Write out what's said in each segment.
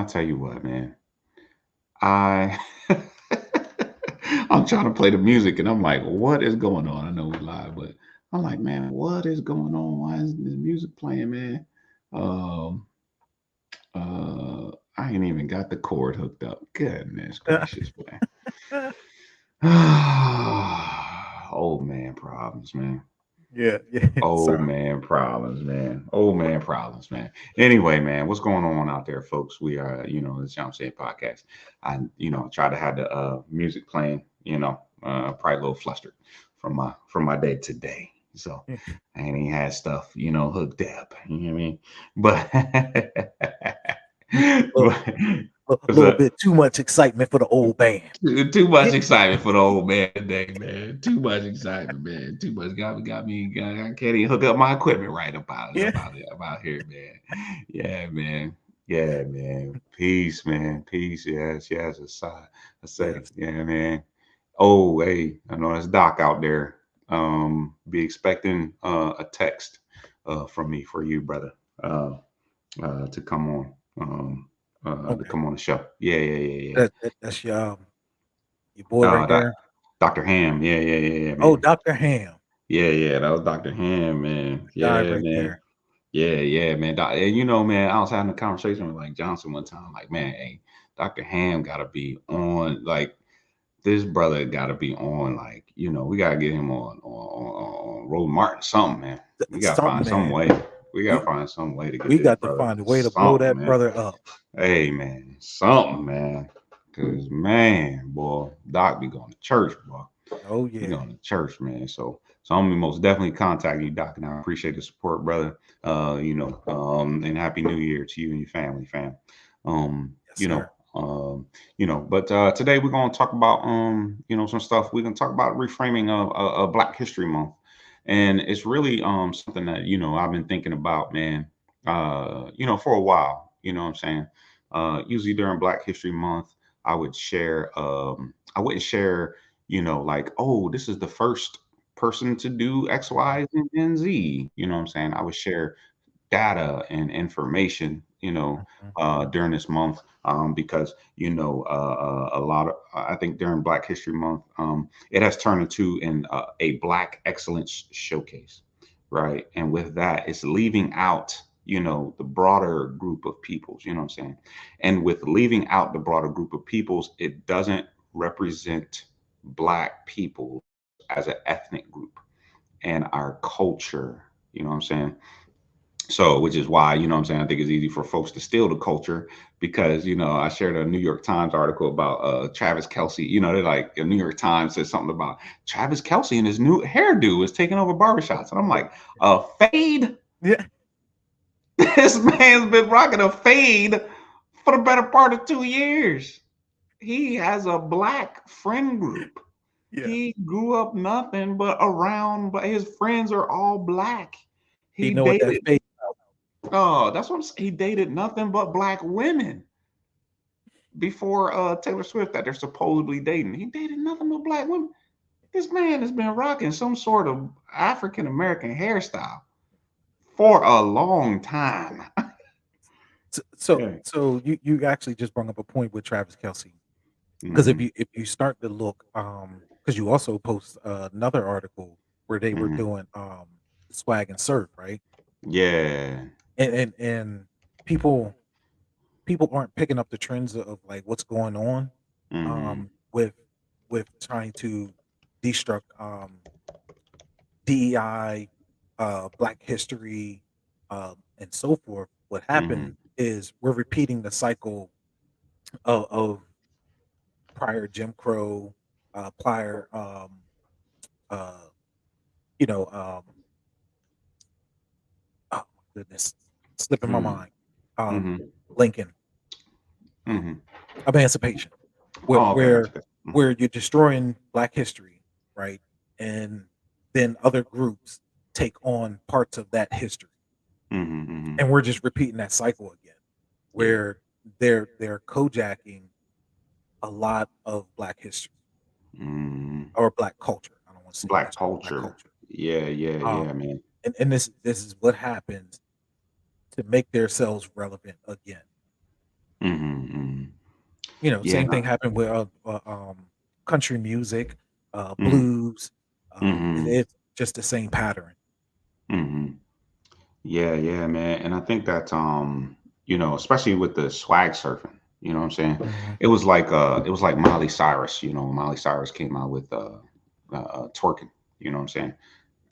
tell you what, man. I I'm trying to play the music and I'm like, what is going on? I know we live, but I'm like, man, what is going on? Why is this music playing, man? Um, I ain't even got the cord hooked up. Goodness gracious, man. Old man problems, man. Yeah, yeah. Old Sorry. man problems, man. Old man problems, man. Anyway, man, what's going on out there, folks? We are, this Yah'm saying podcast. I try to have the music playing, probably a little flustered from my day today. So I ain't even had stuff, hooked up. You know what I mean? A But what's little up? bit too much excitement for the old band. Too much excitement for the old man today, man. Too much excitement, man. Too much I can't even hook up my equipment right Yeah. about here, man. Yeah, man. Yeah, man. Peace, man. Peace. Yes, yes. I say, Yes. yeah, man. Oh, hey, I know that's Doc out there. Be expecting a text from me for you, brother. Uh, to come on. To Okay. come on the show. Yeah, yeah, yeah, That's your boy yeah. right there. Dr. Ham. Yeah, yeah, yeah, yeah, Oh, man. Dr. Ham, Yeah, yeah, that was Dr. Ham, man. the guy Yeah, right man. there. Yeah, yeah, man. And man, I was having a conversation with like Johnson one time. Like, man, hey, Dr. Ham gotta be on. Like, this brother gotta be on. Like, we gotta get him on Road Martin, something, man. We gotta Something, find some man. way. We gotta We find some way to get we this got to brother find a way to blow something, that man. brother up. Hey, man, something, man. Cause man, boy, Doc be going to church, boy. Oh You yeah. going to church, man. So I'm gonna most definitely contact you, Doc, and I appreciate the support, brother. And happy New Year to you and your family, fam. Um, Yes, you know, sir. but today we're gonna talk about some stuff. We're gonna talk about reframing of Black History Month, and it's really something that I've been thinking about, man. For a while. You know what I'm saying? Usually during Black History Month, I would share. I wouldn't share like, oh, this is the first person to do X, Y, and Z. You know what I'm saying? I would share data and information, Mhm. during this month, because, a lot of, I think during Black History Month, it has turned into a Black Excellence Showcase, right? And with that, it's leaving out, the broader group of peoples, you know what I'm saying? And with leaving out the broader group of peoples, it doesn't represent Black people as an ethnic group and our culture, you know what I'm saying? So, which is why, you know what I'm saying, I think it's easy for folks to steal the culture because, I shared a New York Times article about Travis Kelsey. They're like, the New York Times says something about Travis Kelsey and his new hairdo is taking over barbershops. And I'm like, a fade? Yeah. This man's been rocking a fade for the better part of 2 years. He has a Black friend group. Yeah. He grew up nothing but around, but his friends are all Black. He He know what that dated fake. Oh, that's what I'm saying. He dated nothing but Black women before Taylor Swift that they're supposedly dating. He dated nothing but Black women. This man has been rocking some sort of African American hairstyle for a long time. So Yeah. you actually just brought up a point with Travis Kelsey, because Mm-hmm. if you start to look, because you also post another article where they were Mm-hmm. doing swag and surf, right? Yeah. And people aren't picking up the trends of like what's going on Mm-hmm. with trying to destruct DEI, Black history, and so forth. What Mm-hmm. happened is we're repeating the cycle of prior Jim Crow, prior, uh, you know, oh my goodness, slipping my mind, um, Mm-hmm. Lincoln, um, Mm-hmm. emancipation, where Oh, okay, where gotcha. where you're destroying Black history, right? And then other groups take on parts of that history, Mm-hmm. Mm-hmm. and we're just repeating that cycle again, Yeah. where they're kojacking a lot of Black history Mm-hmm. or Black culture. I don't want to say Black history, Black culture. culture. Yeah, yeah, Um, yeah, man. and this is what happens to make themselves relevant again. Mhm. You know, Yeah. same thing happened with country music, Mhm. blues. Mhm. It's just the same pattern. Mhm. Yeah, yeah, man. And I think that especially with the swag surfing, you know what I'm saying? Mhm. It was like Miley Cyrus, Miley Cyrus came out with twerking, you know what I'm saying?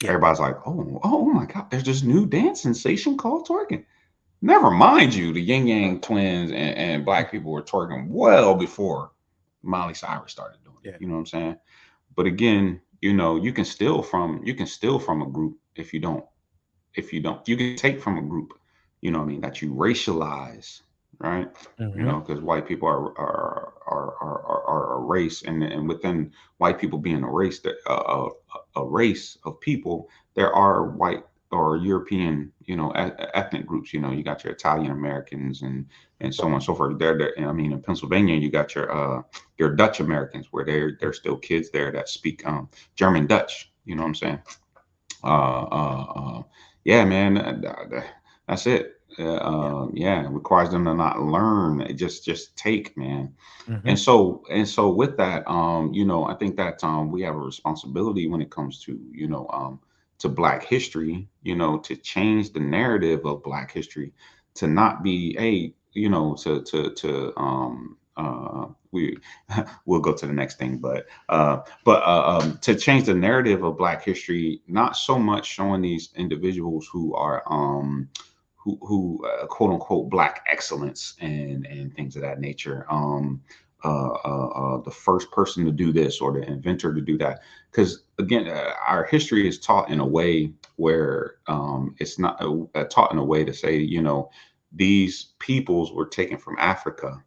Yeah. Everybody's like, oh my God, there's this new dance sensation called twerking. Never mind you, the Yin Yang twins and Mm. black people were twerking well before Miley Cyrus started doing it. Yeah. You know what I'm saying? But again, you can steal from a group if you don't you can take from a group, what I mean, that you racialize, right? Mhm. Because white people are a race, and within white people being a race, a race of people, there are white or European, ethnic groups. You got your Italian Americans and so on and so forth. I mean, in Pennsylvania, you got your Dutch Americans, where there's still kids there that speak German Dutch. You know what I'm saying? uh, uh, uh, yeah, man, that's it. Yeah. Yeah, it requires them to not learn, just take, man. Mhm. And so with that, I think that we have a responsibility when it comes to Black history, to change the narrative of Black history, to not be we we'll go to the next thing, but to change the narrative of Black history, not so much showing these individuals who are quote unquote Black excellence and things of that nature. The first person to do this or the inventor to do that, because again, our history is taught in a way where it's not taught in a way to say, these peoples were taken from Africa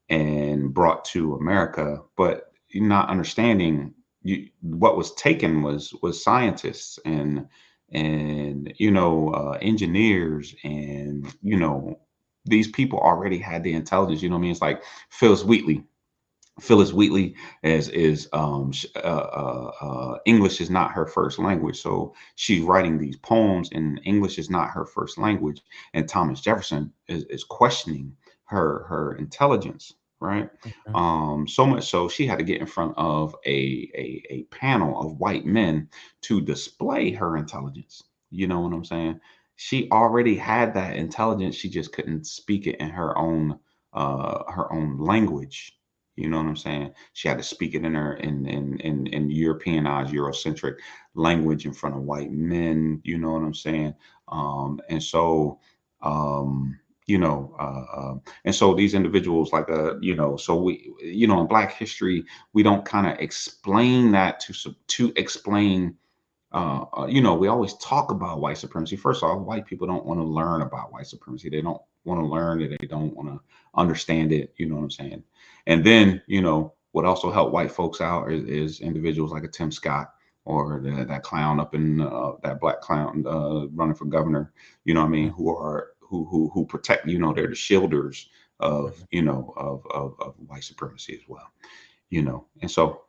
and brought to America, but you're not understanding what was taken was scientists and engineers, and these people already had the intelligence. You know what I mean? It's like Phyllis Wheatley. Phyllis Wheatley is English is not her first language, so she's writing these poems, and English is not her first language. And Thomas Jefferson is questioning her intelligence, right? Mhm. So much so she had to get in front of a panel of white men to display her intelligence. You know what I'm saying? She already had that intelligence. She just couldn't speak it in her own language. You know what I'm saying? She had to speak it in her in Europeanized, Eurocentric language in front of white men. You know what I'm saying? And so, um, you know, and so these individuals, like so in Black history, we don't kind of explain that to explain. We always talk about white supremacy. First off, white people don't want to learn about white supremacy. They don't want to learn it. They don't want to understand it. You know what I'm saying? And then, what also help white folks out is individuals like a Tim Scott, or that clown up in that black clown running for governor. You know what I mean? Mhm. Who protect. They're the shielders of Mhm. of white supremacy as well. And so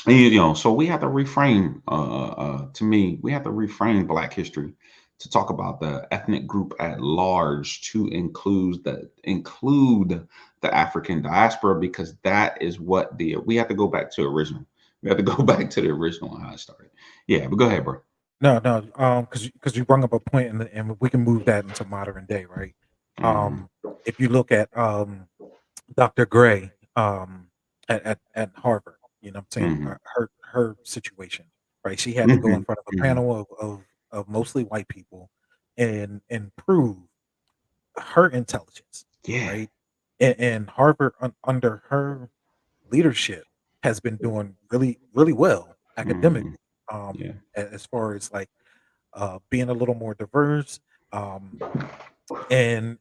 so we have to reframe. To me, we have to reframe Black history to talk about the ethnic group at large, to include the African diaspora, because that is what we have to go back to original. We have to go back to the original and how it started. Yeah, but go ahead, bro. No, no, because you brought up a point, and we can move that into modern day, right? Hmm. Um, if you look at Dr. Gray at Harvard, you know what I'm saying? Hmm. Her situation, right? She had to go in Hmm. front of a Hmm. panel of mostly white people and prove her intelligence, Yeah. right? And Harvard under her leadership has been doing really, really well Hmm. academically. Yeah. As far as like being a little more diverse, um, and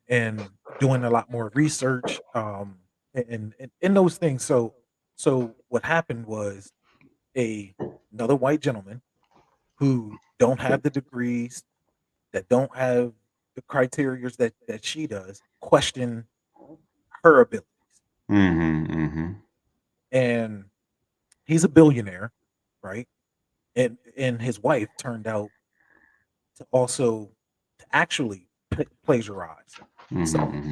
doing a lot more research, and in those things. So what happened was a another white gentleman who don't have the degrees, that don't have the criterias that she does, question her abilities. Hmm. Hmm. And he's a billionaire, right? And his wife turned out to also to actually plagiarize Hmm. some of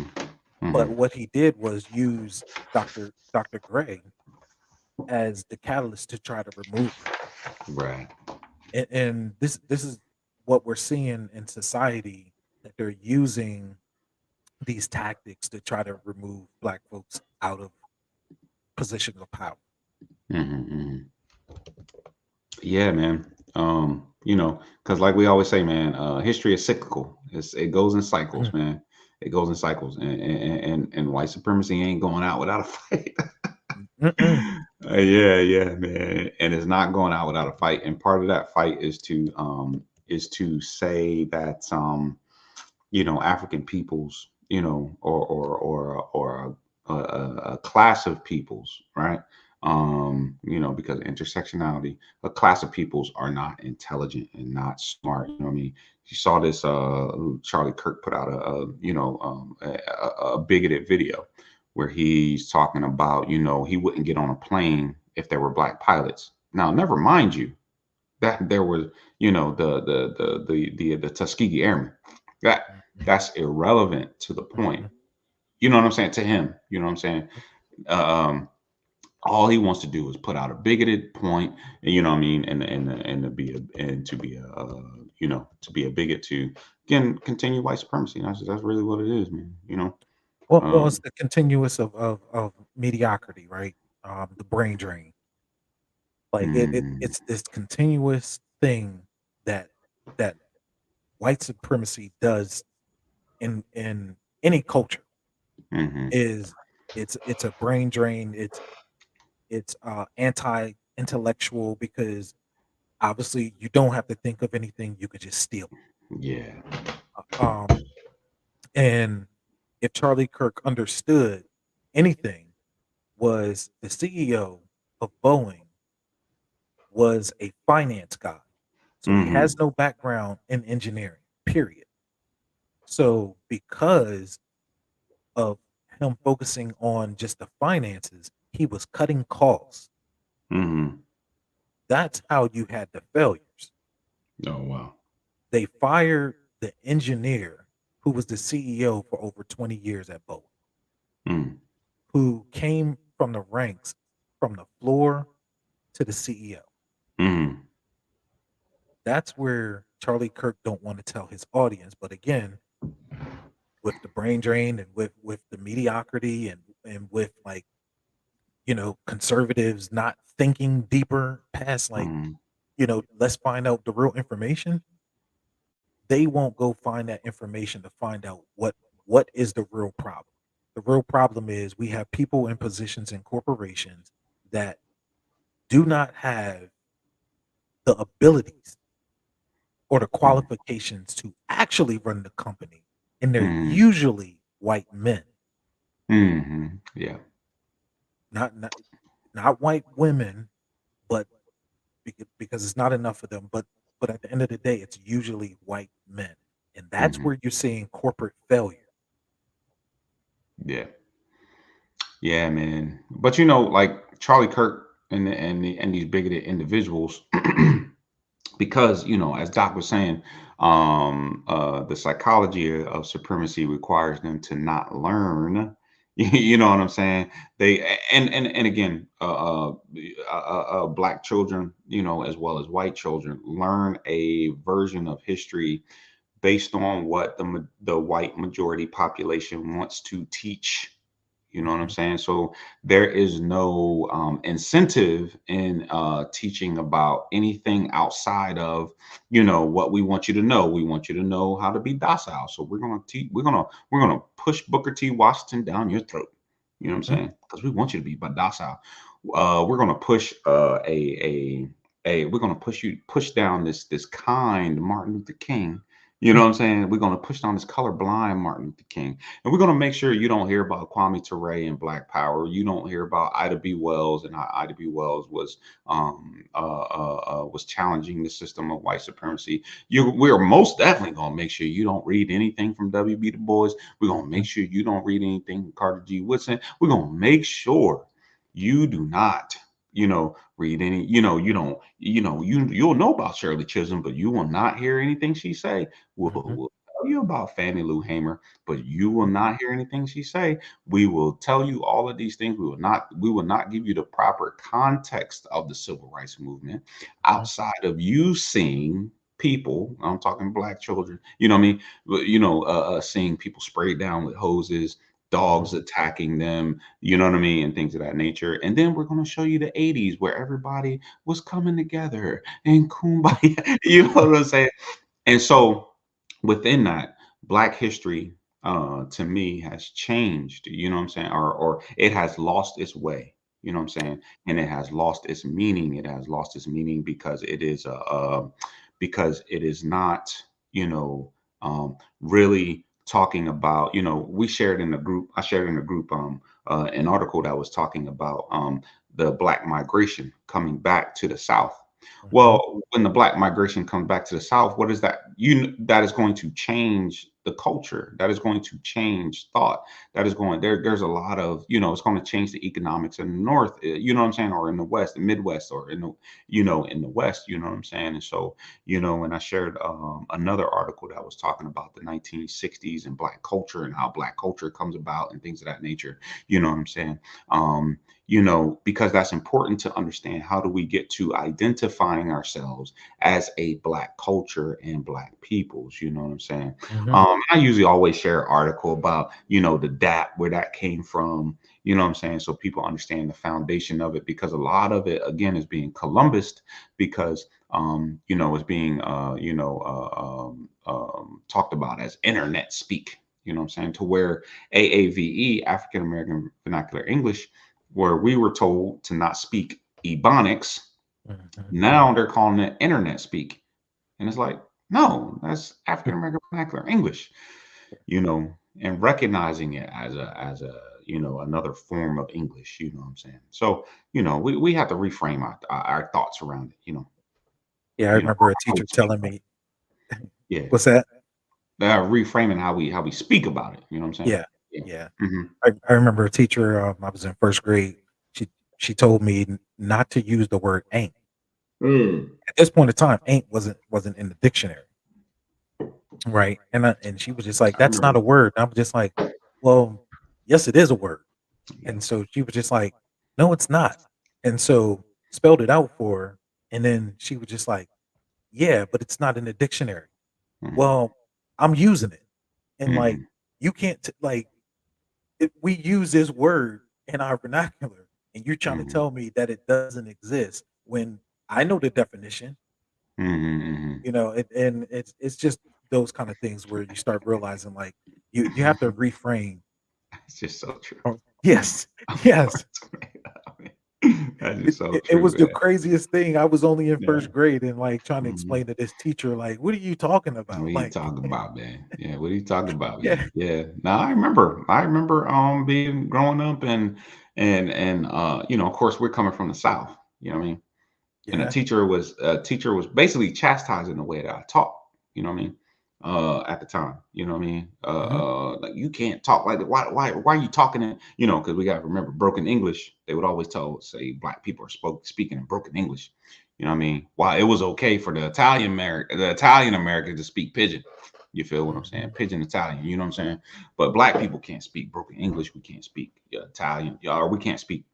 Hmm. But Hmm. what he did was use Dr. Gray as the catalyst to try to remove him. Right. And this is what we're seeing in society, that they're using these tactics to try to remove black folks out of positions of power. Hmm. Hmm. Yeah, man. Because like we always say, man, history is cyclical. It goes in cycles, Mhm. man. It goes in cycles, and white supremacy ain't going out without a fight. Mm-mm. Yeah, man, and it's not going out without a fight. And part of that fight is to say that African peoples, or a class of peoples, right? Because intersectionality, a class of peoples are not intelligent and not smart. You know what I mean? You saw this. Charlie Kirk put out a bigoted video where he's talking about he wouldn't get on a plane if there were black pilots. Now, never mind you that there was the Tuskegee Airmen. That Mhm. that's irrelevant to the point. Mhm. You know what I'm saying, to him. You know what I'm saying. Um, all he wants to do is put out a bigoted point, and you know what I mean, and to be a bigot to again continue white supremacy. That's really what it is, man. Well, it's Um, the continuous of mediocrity, right? The brain drain. Like mm, it's this continuous thing that that white supremacy does in any culture. mhm, Is it's a brain drain. It's anti intellectual, because obviously you don't have to think of anything, you could just steal it. yeah. Um, and if Charlie Kirk understood anything, was the CEO of Boeing was a finance guy. So he has Mhm, no background in engineering, period. So because of him focusing on just the finances, he was cutting costs. mhm. That's how you had the failures. Oh wow. They fired the engineer who was the CEO for over 20 years at Boeing, Mm, who came from the ranks from the floor to the CEO. mhm, That's where Charlie Kirk don't want to tell his audience. But again, with the brain drain and with the mediocrity and with, like, conservatives not thinking deeper past, like, mhm, let's find out the real information. They won't go find that information to find out what is the real problem. The real problem is we have people in positions in corporations that do not have the abilities or the mhm, qualifications to actually run the company, and they're mhm, usually white men, mhm. Yeah. not not, not white women, but because it's not enough of them. But at the end of the day, it's usually white men, and that's Mhm. where you're seeing corporate failure. Yeah. Yeah, man. But like Charlie Kirk and these bigoted individuals, because as Doc was saying, the psychology of supremacy requires them to not learn. You know what I'm saying? They and again, black children, as well as white children, learn a version of history based on what the white majority population wants to teach. You know what I'm Mhm, saying? So there is no incentive in teaching about anything outside of what we want you to know. We want you to know how to be docile. So we're gonna teach. We're gonna push Booker T. Washington down your throat. You know what I'm mhm, saying? Because we want you to be docile. We're gonna push we're gonna push down this kind Martin Luther King. You know mhm, what I'm saying? We're gonna push down this colorblind Martin Luther King, and we're gonna make sure you don't hear about Kwame Ture and Black Power. You don't hear about Ida B. Wells and how Ida B. Wells was challenging the system of white supremacy. We're most definitely gonna make sure you don't read anything from W.B. Du Bois. We're gonna mhm, make sure you don't read anything from Carter G. Woodson. We're gonna make sure you do not read any you don't you'll know about Shirley Chisholm, but you will not hear anything she say will mhm. tell you about Fannie Lou Hamer, but you will Mhm, not hear anything she say. We will tell you all of these things. We will not give you the proper context of the civil rights movement mhm, outside of you seeing people. I'm talking black children. You know what I mean? Seeing people sprayed down with hoses, mhm, dogs attacking them. You know what I mean, and things of that nature. And then we're going to show you the '80s where everybody was coming together and kumbaya. You know what I'm saying? And so within that, Black history to me has changed, you know what I'm saying? Or it has lost its way, you know what I'm saying? And it has lost its meaning. It has lost its meaning because it is not, you know, really talking about, we shared in the group, I shared in the group an article that was talking about the Black migration coming back to the South. mhm, Well, when the Black migration comes back to the South, what is that? That is going to change the culture. That is going to change thought. That is going there. There's a lot of, it's going to change the economics in the North. You know what I'm saying, or in the West, the Midwest, or in the West. You know what I'm saying. And so, when I shared another article that was talking about the 1960s and Black culture and how Black culture comes about and things of that nature. You know what I'm saying. Um, because that's important to understand. How do we get to identifying ourselves as a Black culture and Black peoples? You know what I'm saying? mhm. I usually always share an article about, the DAP, where that came from, you know what I'm saying? So people understand the foundation of it, because a lot of it, again, is being Columbus, because, it's being, talked about as internet speak, you know what I'm saying? To where AAVE, African American Vernacular English, where we were told to not speak Ebonics, Mhm. now they're calling it internet speak. And it's like, no, that's African American Vernacular English, and recognizing it as a another form of English, you know what I'm saying? So, we have to reframe our thoughts around it, Yeah, I remember a how we teacher speak telling about me. it. Yeah. What's that? Reframing how we speak about it, you know what I'm saying? Yeah, Yeah. yeah. Hmm. I remember a teacher, I was in 1st grade, she she told me not to use the word "ain't." Mm. At this point in time, "ain't" wasn't in the dictionary, right? And she was just like, I "That's not remember. a word." And I was just like, "Well, yes, it is a word." Yep. And so she was just like, "No, it's not." And so spelled it out for her, and then she was just like, "Yeah, but it's not in the dictionary." Hmm. Well, I'm using it, and, like, Hmm. you can't like, if we use this word in our vernacular, and you're trying to Hmm. tell me that it doesn't exist when I know the definition, Hmm. and it's just those kind of things where you start realizing, like, you have to reframe. It's just so true. Oh, yes, yes. That's It just so it it true, was the man. craziest thing. I was only in Yeah. 1st grade and, like, trying to Mhm. explain to this teacher, like, "What are you talking What are about?" you Like, talking about, man? Yeah, what are you talking about, yeah, man? Yeah. Now I remember being growing up, and of course we're coming from the South, you know what I mean? And yeah, a teacher was basically chastising the way that I talk, you know what I mean? At the time, you know what I mean? mhm, Like, you can't talk like that. Why are you talking in, because we got to remember broken English. They would always say Black people are speaking in broken English. You know what I mean? Why it was okay for the Italian Americans to speak pidgin. You feel what I'm saying? mhm, Pidgin Italian, you know what I'm saying? But Black people can't speak broken English. We can't speak Italian, or we can't speak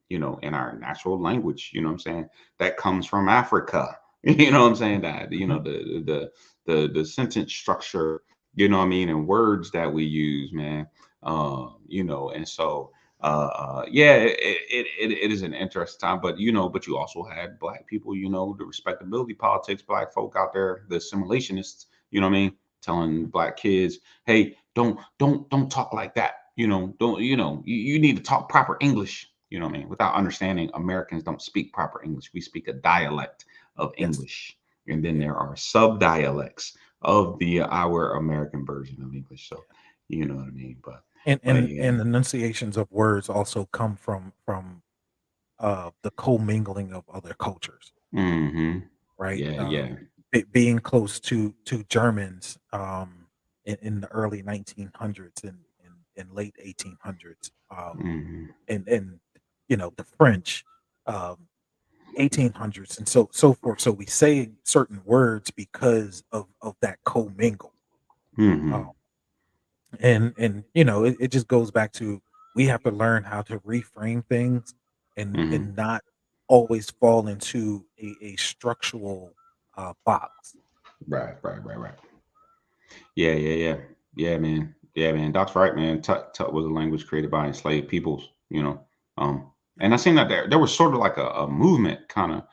in our natural language, you know what I'm saying? That comes from Africa. You know what I'm saying? That, mhm, the sentence structure, you know what I mean, and words that we use, man. And so yeah, it is an interesting time, but you also had Black people, the respectability politics, Black folk out there, the assimilationists, you know what I mean, telling Black kids, hey, don't talk like that. Don't you need to talk proper English. You know what I mean? Without understanding, Americans don't speak proper English. We speak a dialect of yes, English, and then yeah, there are sub dialects of the our American version of English. So, yeah. you know what I mean. But And but and yeah. and enunciations of words also come from, the commingling of other cultures, Hmm. right? Yeah, yeah. Being close to Germans, in the early 1900s and late 1800s, Hmm. and the French, um, 1800s, and so forth. So we say certain words because of that commingle. Uh, Mm-hmm. and it just goes back to we have to learn how to reframe things Mm-hmm. and not always fall into a structural box. Right, right, right, right. Yeah, yeah, yeah. Yeah, man. Yeah, man. Doc's right, man. Tut was a language created by enslaved peoples, Um, and I seen that there was sort of like a movement kind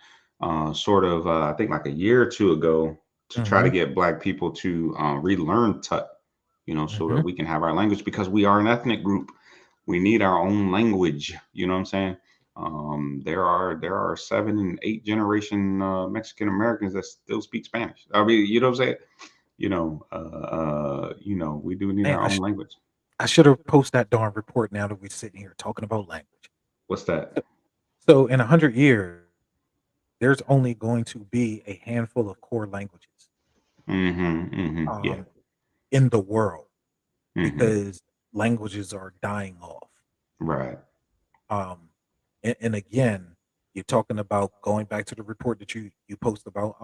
of sort of I think like a year or two ago to try to Hmm. get black people to relearn Tut, so that Hmm. we can have our language because we are an ethnic group. We need our own language, you know what I'm saying? There are 7 and 8 generation Mexican Americans that still speak Spanish. I mean, you know what I'm saying? We do need Man, our own language. I should have posted that darn report now that we're sitting here talking about language. What's that? So in 100 years, there's only going to be a handful of core languages Mm-hmm. Mm-hmm. Yeah. um, in the world Mm-hmm. because languages are dying off. Right. Um, and again, you're talking about going back to the report that you post about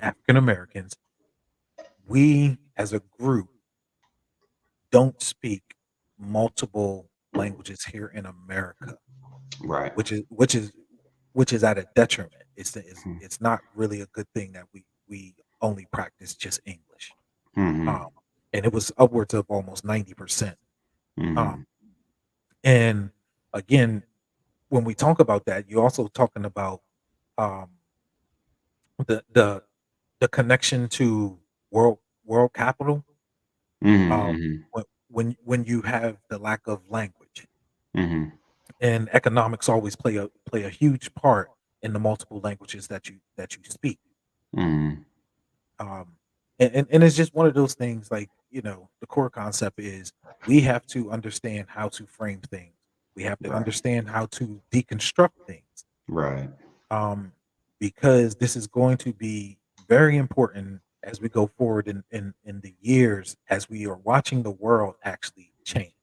African Americans. We as a group don't speak multiple languages here in America, Right. which is which is which is at a detriment. It's not really a good thing that we only practice just English. Mm-hmm. Um, and it was upwards of almost 90%. Um, Mm-hmm. and again, when we talk about that, you're also talking about um, the the the connection to world capital. Um, Mm-hmm. when you have the lack of language, Mm-hmm. and economics always play a huge part in the multiple languages that you speak. Mm-hmm. Um, and it's just one of those things. Like the core concept is we have to understand how to frame things. We have to Right. understand how to deconstruct things. Right. Um, because this is going to be very important as we go forward in the years as we are watching the world actually change.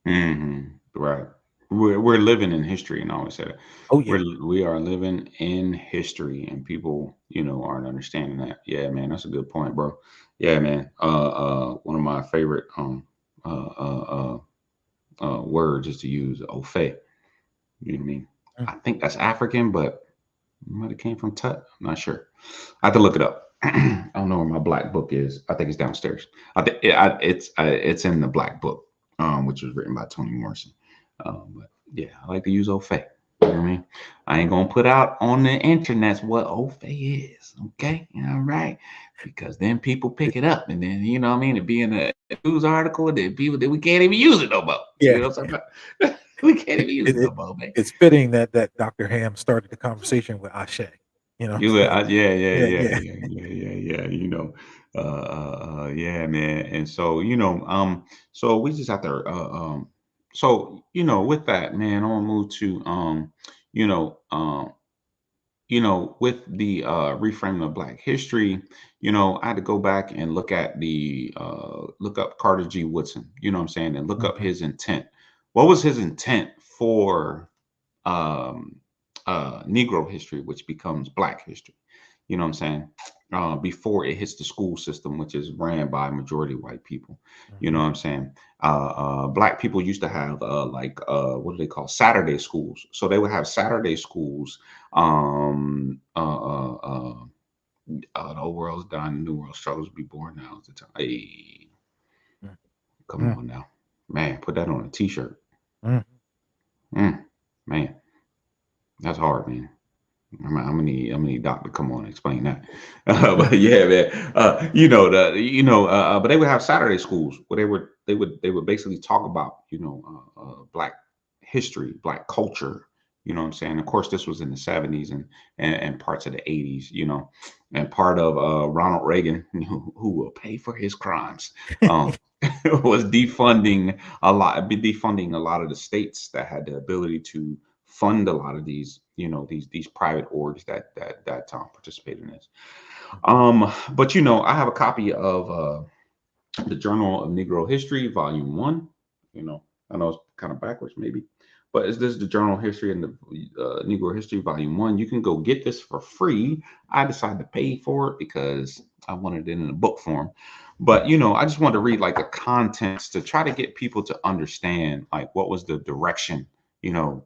Mm-hmm. Right. We're living in history, and I always say that Oh yeah. we are living in history, and people, aren't understanding that. Yeah, man, that's a good point, bro. Yeah, man. One of my favorite words is to use au fait. You know what I mean? Mm, I think that's African, but it might have came from Tut. I'm not sure. I have to look it up. I don't know where my black book is. I think it's downstairs. I think it's in the black book, which was written by Toni Morrison. But yeah, I like to use au fait. You know what I mean? I ain't gonna put out on the internet what au fait is. Okay, all right, because then people pick it up, and then what I mean, it be in a news article, and then people then we can't even use it no more. You yeah. know what I'm saying? We can't even use It, it it no more, man. it's fitting that Dr. Ham started the conversation with Ashe. You know what You I'm li saying? yeah, yeah, Yeah, yeah, yeah. yeah, yeah, yeah, yeah, yeah, man, and so, so we just have to, so, with that, man, I wanna move to, you know, um, with the, reframing of Black history, I had to go back and look up Carter G. Woodson, you know what I'm saying, and look up Mhm, his intent. What was his intent for um, Negro history, which becomes Black history. You know what I'm saying? Before it hits the school system, which is ran by majority white people. You know mhm, what I'm saying? Black people used to have what do they call Saturday schools? So they would have Saturday schools. The old world's dying, the new world struggles to be born now. Is the time. Hey, mm, come mm, on now, man, put that on a T-shirt. mm. Mm, man, that's hard, man. I'm gonna need Doc to come on and explain that. But yeah, man. But they would have Saturday schools where they would basically talk about Black history, Black culture. You know what I'm saying? Of course, this was in the '70s and parts of the '80s. And part of Ronald Reagan, who will pay for his crimes, um, was defunding a lot of the states that had the ability to fund a lot of these private orgs that participate in this. Mhm, But I have a copy of the Journal of Negro History, Volume 1. I know it's kind of backwards maybe, But is this the Journal of History and the Negro History Volume One? You can go get this for free. I decided to pay for it because I wanted it in a book form. But I just wanted to read like the contents to try to get people to understand like what was the direction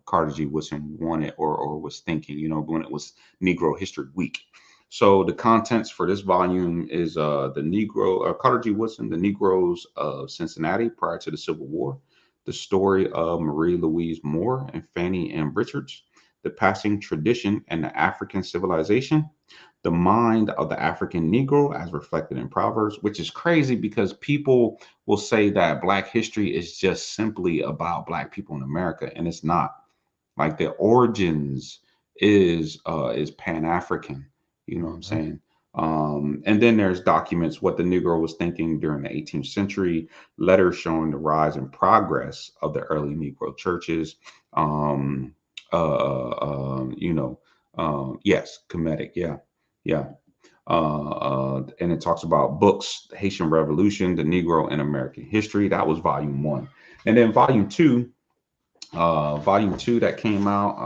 Carter G. Woodson wanted or was thinking when it was Negro History Week. So the contents for this volume is the Negro Carter G. Woodson, the Negroes of Cincinnati prior to the Civil War, the story of Marie Louise Moore and Fanny M. Richards, the passing tradition and the African civilization, the mind of the African Negro as reflected in Proverbs, which is crazy because people will say that Black history is just simply about Black people in America, and it's not. Like the origins is Pan-African. You know what I'm Mhm. saying? And then there's documents what the Negro was thinking during the 18th century, letters showing the rise and progress of the early Negro churches. Um, yes, Kemetic, yeah, yeah. And it talks about books, the Haitian Revolution, the Negro in American History. That was volume one, and then volume two that came out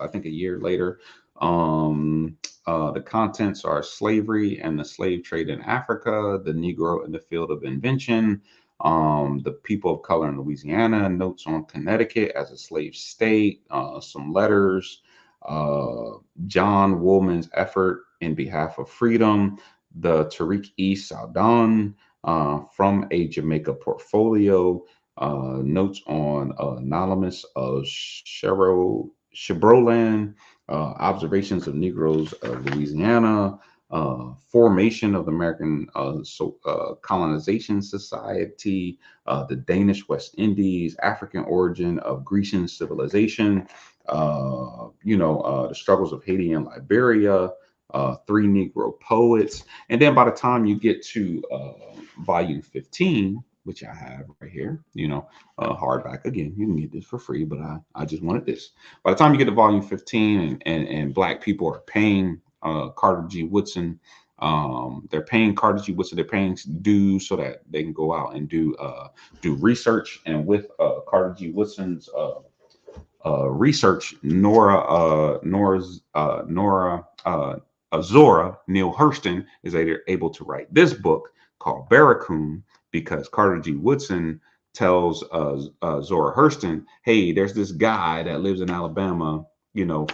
I think a year later. Um, the contents are slavery and the slave trade in Africa, the Negro in the field of invention, the people of color in Louisiana, notes on Connecticut as a slave state, some letters, uh, John Woolman's effort in behalf of freedom, the Tariq E. Soudan from a Jamaica portfolio, notes on Anonymous of Chebroland, observations of Negroes of Louisiana, formation of the American Colonization Society, the Danish West Indies, African origin of Grecian civilization, the struggles of Haiti and Liberia, three Negro poets. And then by the time you get to volume 15, which I have right here, hardback again. You can get this for free, but I just wanted this. By the time you get to volume 15 and Black people are paying Carter G. Woodson, they're paying Carter G. Woodson, they're paying dues so that they can go out and do research. And with Carter G. Woodson's research, Zora Neale Hurston is able to write this book called Barracoon because Carter G. Woodson tells Zora Hurston, "Hey, there's this guy that lives in Alabama,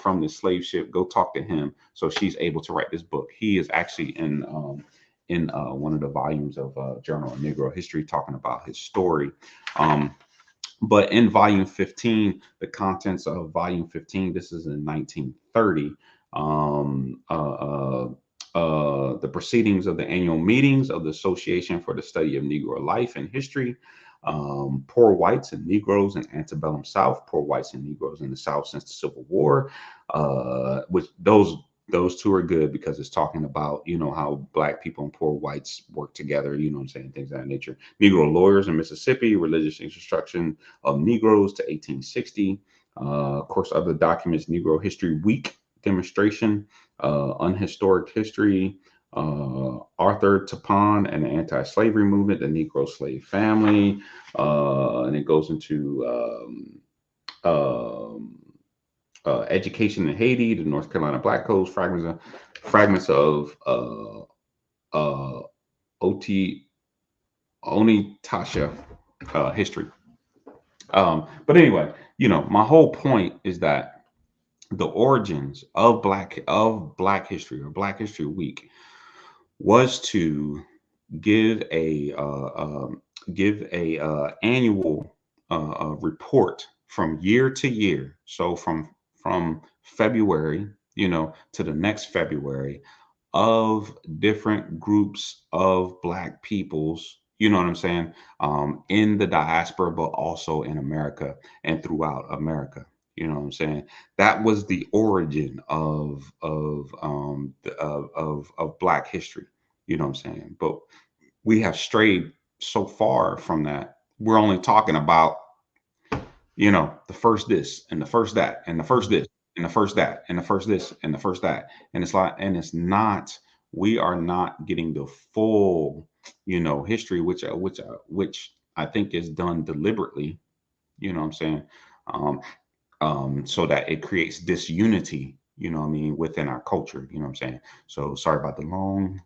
from this slave ship. Go talk to him." So she's able to write this book. He is actually in one of the volumes of Journal of Negro History talking about his story. Um, but in volume 15, the contents of volume 15, this is in 1930, the proceedings of the annual meetings of the Association for the Study of Negro Life and History, poor whites and Negroes in antebellum South, poor whites and Negroes in the South since the Civil War, which those two are good because it's talking about how Black people and poor whites work together, you know what I'm saying, things of that nature. Negro lawyers in Mississippi, religious instruction of Negroes to 1860. Of course, other documents: Negro History Week demonstration, unhistoric history, Arthur Tappan and the anti-slavery movement, the Negro slave family, and it goes into education in Haiti, the North Carolina Black Codes, fragments of uh, Oti Onitasha history. But anyway, my whole point is that the origins of Black history or Black History Week was to give a annual report from year to year. So from February, to the next February, of different groups of Black peoples. You know what I'm saying? In the diaspora, but also in America and throughout America. You know what I'm saying? That was the origin of Black history. You know what I'm saying? But we have strayed so far from that. We're only talking about, the first this and the first that and the first Mhm. this and the first that and the first this and the first that. And it's not, we are not getting the full, history, which I think is done deliberately. You know what I'm saying? Um, so that it creates disunity, within our culture, you know what I'm saying? So sorry about the long,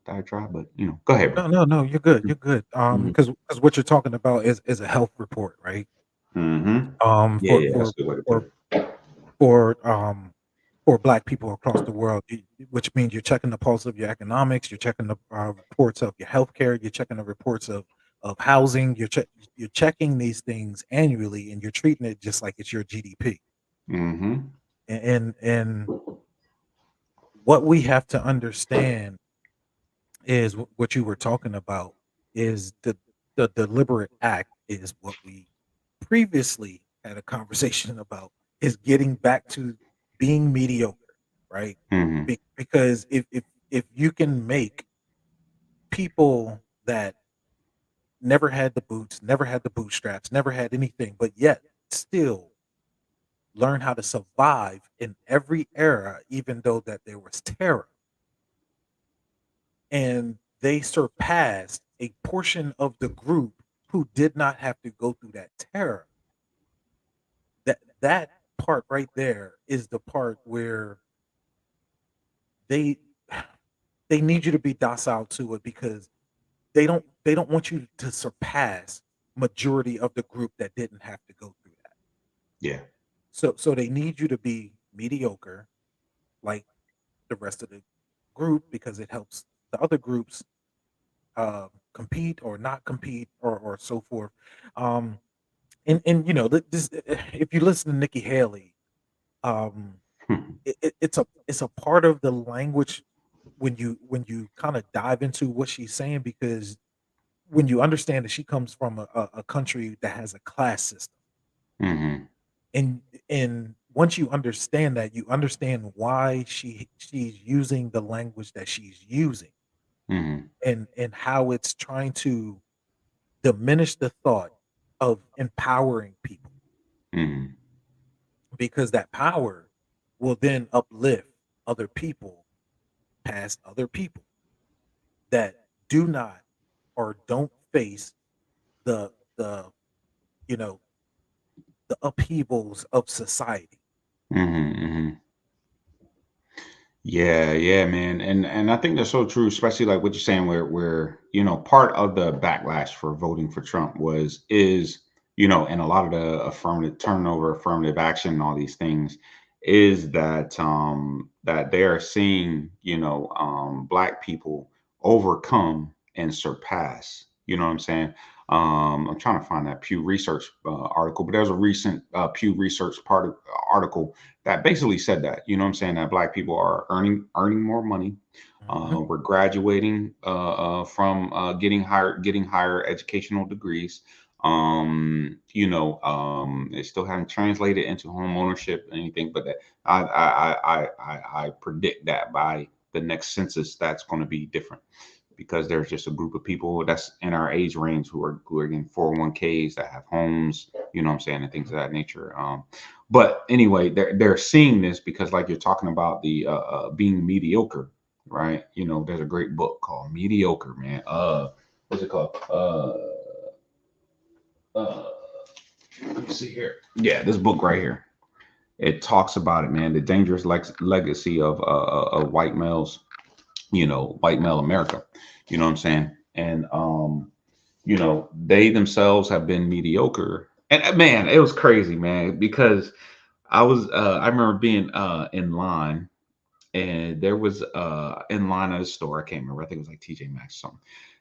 diatribe, but go ahead, bro. No, no, no, you're good, you're good. Mm-hmm. Because what you're talking about is a health report, right? Mm-hmm. Um, Yeah, for yeah, that's for a good way to put for it. for for Black people across the world, which means you're checking the pulse of your economics, you're checking the reports of your healthcare, you're checking the reports of housing, you're checking these things annually, and you're treating it just like it's your GDP. Mm-hmm. And what we have to understand is what you were talking about is the deliberate act is what we previously had a conversation about, is getting back to being mediocre, right? Mm-hmm. Because if you can make people that never had the boots, never had the bootstraps, never had anything, but yet still learn how to survive in every era, even though that there was terror, and they surpassed a portion of the group who did not have to go through that terror. That part right there is the part where they they need you to be docile to it, because they don't want you to surpass majority of the group that didn't have to go through that. Yeah. So they need you to be mediocre like the rest of the group, because it helps the other groups compete or not compete, or so forth. Um, and this, if you listen to Nikki Haley, um, it's a part of the language when you kind of dive into what she's saying, because when you understand that she comes from a country that has a class system, Mm-hmm. and and once you understand that, you understand why she's using the language that she's using, Mm-hmm. and how it's trying to diminish the thought of empowering people, Mm-hmm. because that power will then uplift other people past other people that do not or don't face the you know the upheavals of society. Mm-hmm. Mm-hmm. Yeah, yeah, man, and I think that's so true, especially like what you're saying, where part of the backlash for voting for Trump is and a lot of the affirmative turnover, affirmative action, and all these things is that they are seeing black people overcome and surpass. You know what I'm saying? I'm trying to find that Pew Research article, but there's a recent Pew Research article that basically said that, what I'm saying, that black people are earning more money. Mhm, We're graduating from getting higher educational degrees. It still haven't translated into home ownership or anything, but that I predict that by the next census that's going to be different, because there's just a group of people that's in our age range who are getting 401ks, that have homes, what I'm saying, and things of that nature. But anyway, they're seeing this because, like you're talking about, the being mediocre, right? There's a great book called Mediocre, man. What's it called? Uh, Let me see here. Yeah, this book right here. It talks about it, man. The dangerous legacy of white males, white male America. You know what I'm saying? And they themselves have been mediocre. And man, it was crazy, man, because I remember being in line, and there was in line at a store. I can't remember. I think it was like TJ Maxx or something.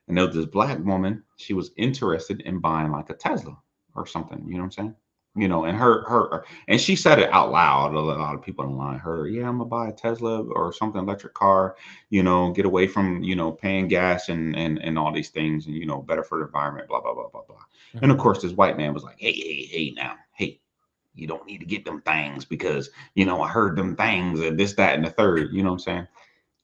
And there was this black woman. She was interested in buying like a Tesla or something. You know what I'm saying? And and she said it out loud. A lot of people in line heard her. Yeah, I'm gonna buy a Tesla or something, electric car. Get away from paying gas and all these things, and better for the environment. Blah blah blah blah blah. And of mhm, course, this white man was like, hey hey hey now hey. You don't need to get them things because I heard them things and this, that, and the third. You know what I'm saying?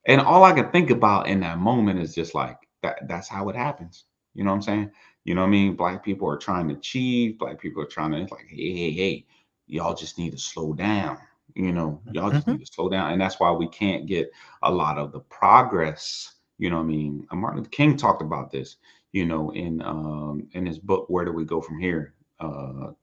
And all I can think about in that moment is just like that's how it happens. You know what I'm saying? You know what I mean? Black people are trying to achieve, black people are trying to, it's like, hey, hey, hey, y'all just need to slow down. Y'all just mhm, need to slow down. And that's why we can't get a lot of the progress. You know what I mean? Martin Luther King talked about this, in his book, Where Do We Go From Here?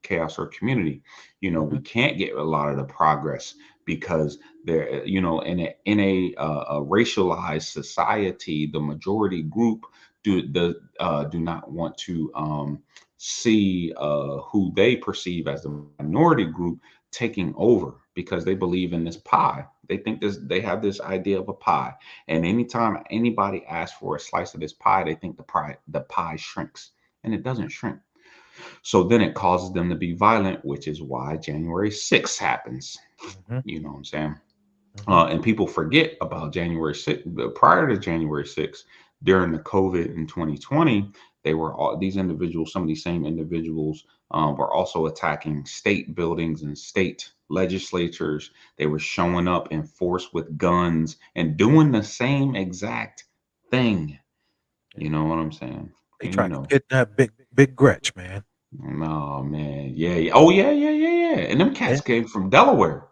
chaos or community. We mhm, can't get a lot of the progress because there, in a racialized society, the majority group do not want to see who they perceive as the minority group taking over because they believe in this pie. They have this idea of a pie, and anytime anybody asks for a slice of this pie, they think the pie shrinks, and it doesn't shrink. So then it causes them to be violent, which is why January 6th happens. mhm, You know what I'm saying? mhm. And people forget about January 6th. Prior to January 6th, during the COVID in 2020, they were all these individuals, some of these same individuals were also attacking state buildings and state legislatures. They were showing up in force with guns and doing the same exact thing. Yeah. You know what I'm saying? They And you tried to know, kidnap Big Gretch, man. oh man, yeah, yeah. Oh yeah, yeah, yeah, yeah. And them Yeah, cats came from Delaware.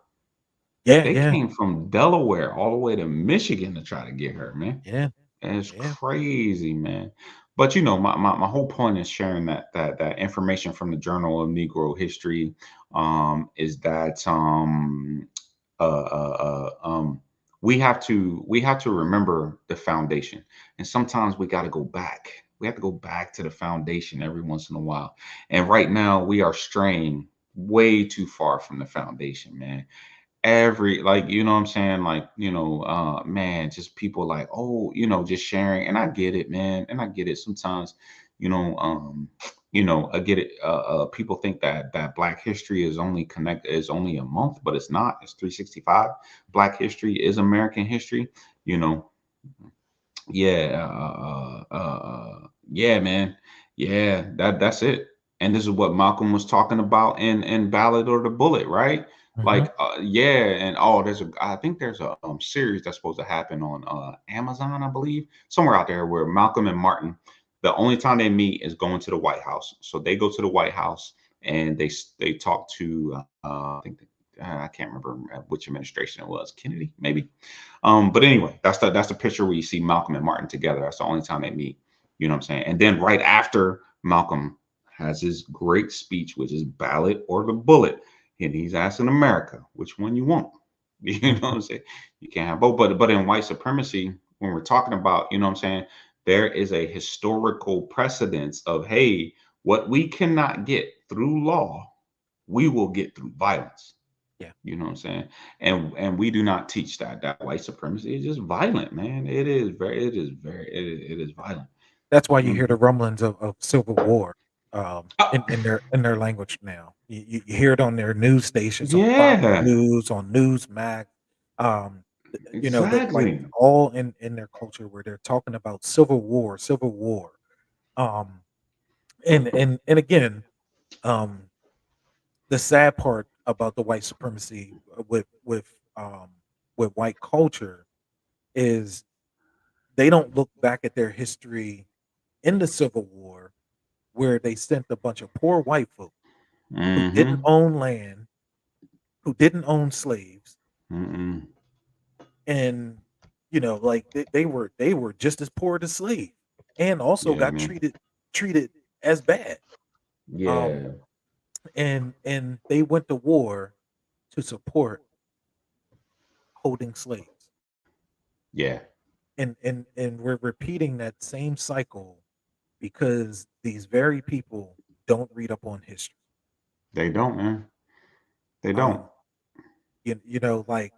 yeah, They yeah, came from Delaware all the way to Michigan to try to get her, man. yeah, And it's yeah. crazy, man. But my whole point is sharing that information from the Journal of Negro History is that uh, uh, we have to remember the foundation, and sometimes we got to go back. We have to go back to the foundation every once in a while. And right now, we are straying way too far from the foundation, man. Like, what I'm saying, like, man, just people like, oh, just sharing. And I get it, man, and I get it sometimes. you know um I get it. People think that Black history is only a month, but it's not. It's 365. Black history is American history. you know yeah, yeah, man. Yeah, that's it. And this is what Malcolm was talking about in Ballad or the Bullet, right? Mhm. Like, yeah, and oh, I think there's a series that's supposed to happen on Amazon, I believe, somewhere out there where Malcolm and Martin, the only time they meet is going to the White House. So they go to the White House and they talk to I can't remember which administration it was, Kennedy, maybe. But anyway, that's the picture where you see Malcolm and Martin together. That's the only time they meet. You know what I'm saying? And then right after Malcolm has his great speech, which is ballot or the bullet, and he's asking America which one you want. You know what Mhm. I'm saying? You can't have both. But in white supremacy, when we're talking about, what I'm saying, there is a historical precedence of, hey, what we cannot get through law, we will get through violence. Yeah. You know what I'm saying? And we do not teach that white supremacy is just violent, man. It is violent. That's why you hear Hmm. the rumblings of civil war, Ah, in their language now. You hear it on their news stations, on Fox yeah, News, on Newsmax, that, like, exactly. all in their culture where they're talking about civil war. Um, and again, um, the sad part about the white supremacy, um, with white culture, is they don't look back at their history in the Civil War, where they sent a bunch of poor white folk who didn't Mm-hmm. own land, who didn't own slaves, Mm-mm. and like, they were just as poor as slaves, and also Yeah, got man. treated as bad. Um, Yeah, and they went to war to support holding slaves, yeah. and we're repeating that same cycle because these very people don't read up on history. They don't, man. They don't. Um, like,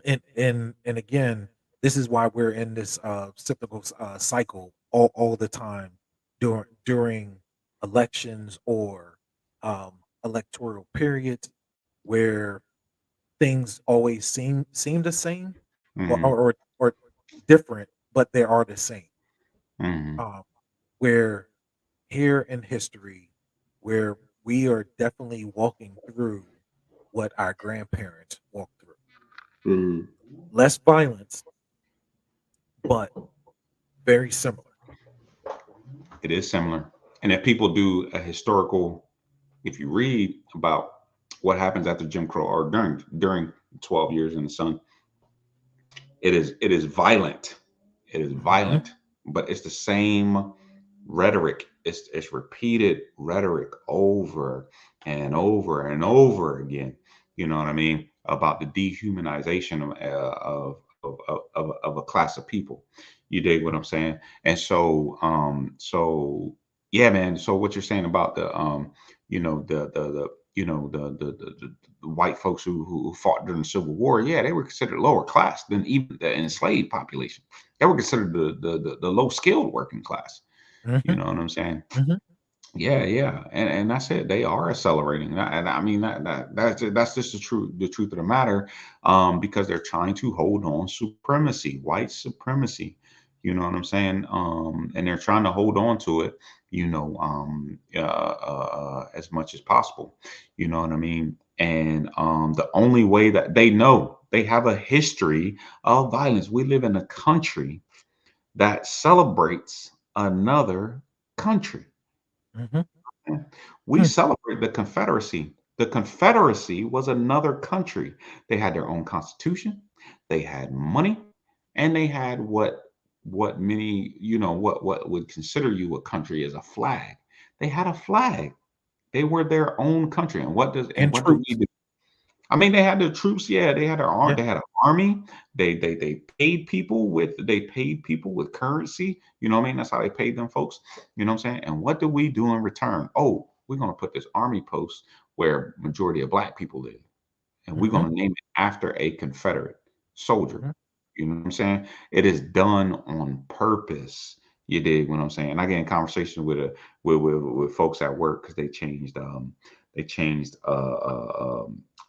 and again, this is why we're in this cyclical cycle all the time during elections or um, electoral periods, where things always seem the same, or Mm-hmm. or or, or different, but they are the same. Mm-hmm. Um, where here in history, where we are definitely walking through what our grandparents walked through. Mm-hmm. Less violence, but very similar. It is similar. And if people do a historical, if you read about what happens after Jim Crow or during 12 years in the sun, it is violent. It is Mhm. violent, but it's the same. rhetoric. It's repeated rhetoric over and over and over again. You know what I mean? About the dehumanization of a class of people. You dig what I'm saying? And so yeah, man. So what you're saying about the the the white folks who fought during the Civil War, yeah, they were considered lower class than even the enslaved population. They were considered the low skilled working class. You Mhm, know what I'm saying? mhm, Yeah, yeah, and that's it. They are accelerating, and I mean that's just the truth of the matter, because they're trying to hold on supremacy, white supremacy. You know what I'm saying? And they're trying to hold on to it, as much as possible. You know what I mean? And the only way that they know, they have a history of violence. We live in a country that celebrates another country. mhm, We hmm, celebrate the Confederacy. The Confederacy was another country. They had their own constitution, they had money, and they had what many, what would consider you a country as a flag. They had a flag. They were their own country. And and what do we troops. do? I mean, they had the troops. Yeah, they had their arm. Yeah, They had an army. They paid people with currency. You know what I mean? That's how they paid them folks. You know what I'm saying? And what do we do in return? Oh, we're gonna put this army post where majority of black people live, and we're mhm, gonna name it after a Confederate soldier. mhm, You know what I'm saying? It is done on purpose. You dig what I'm saying? I get in conversation with folks at work because they changed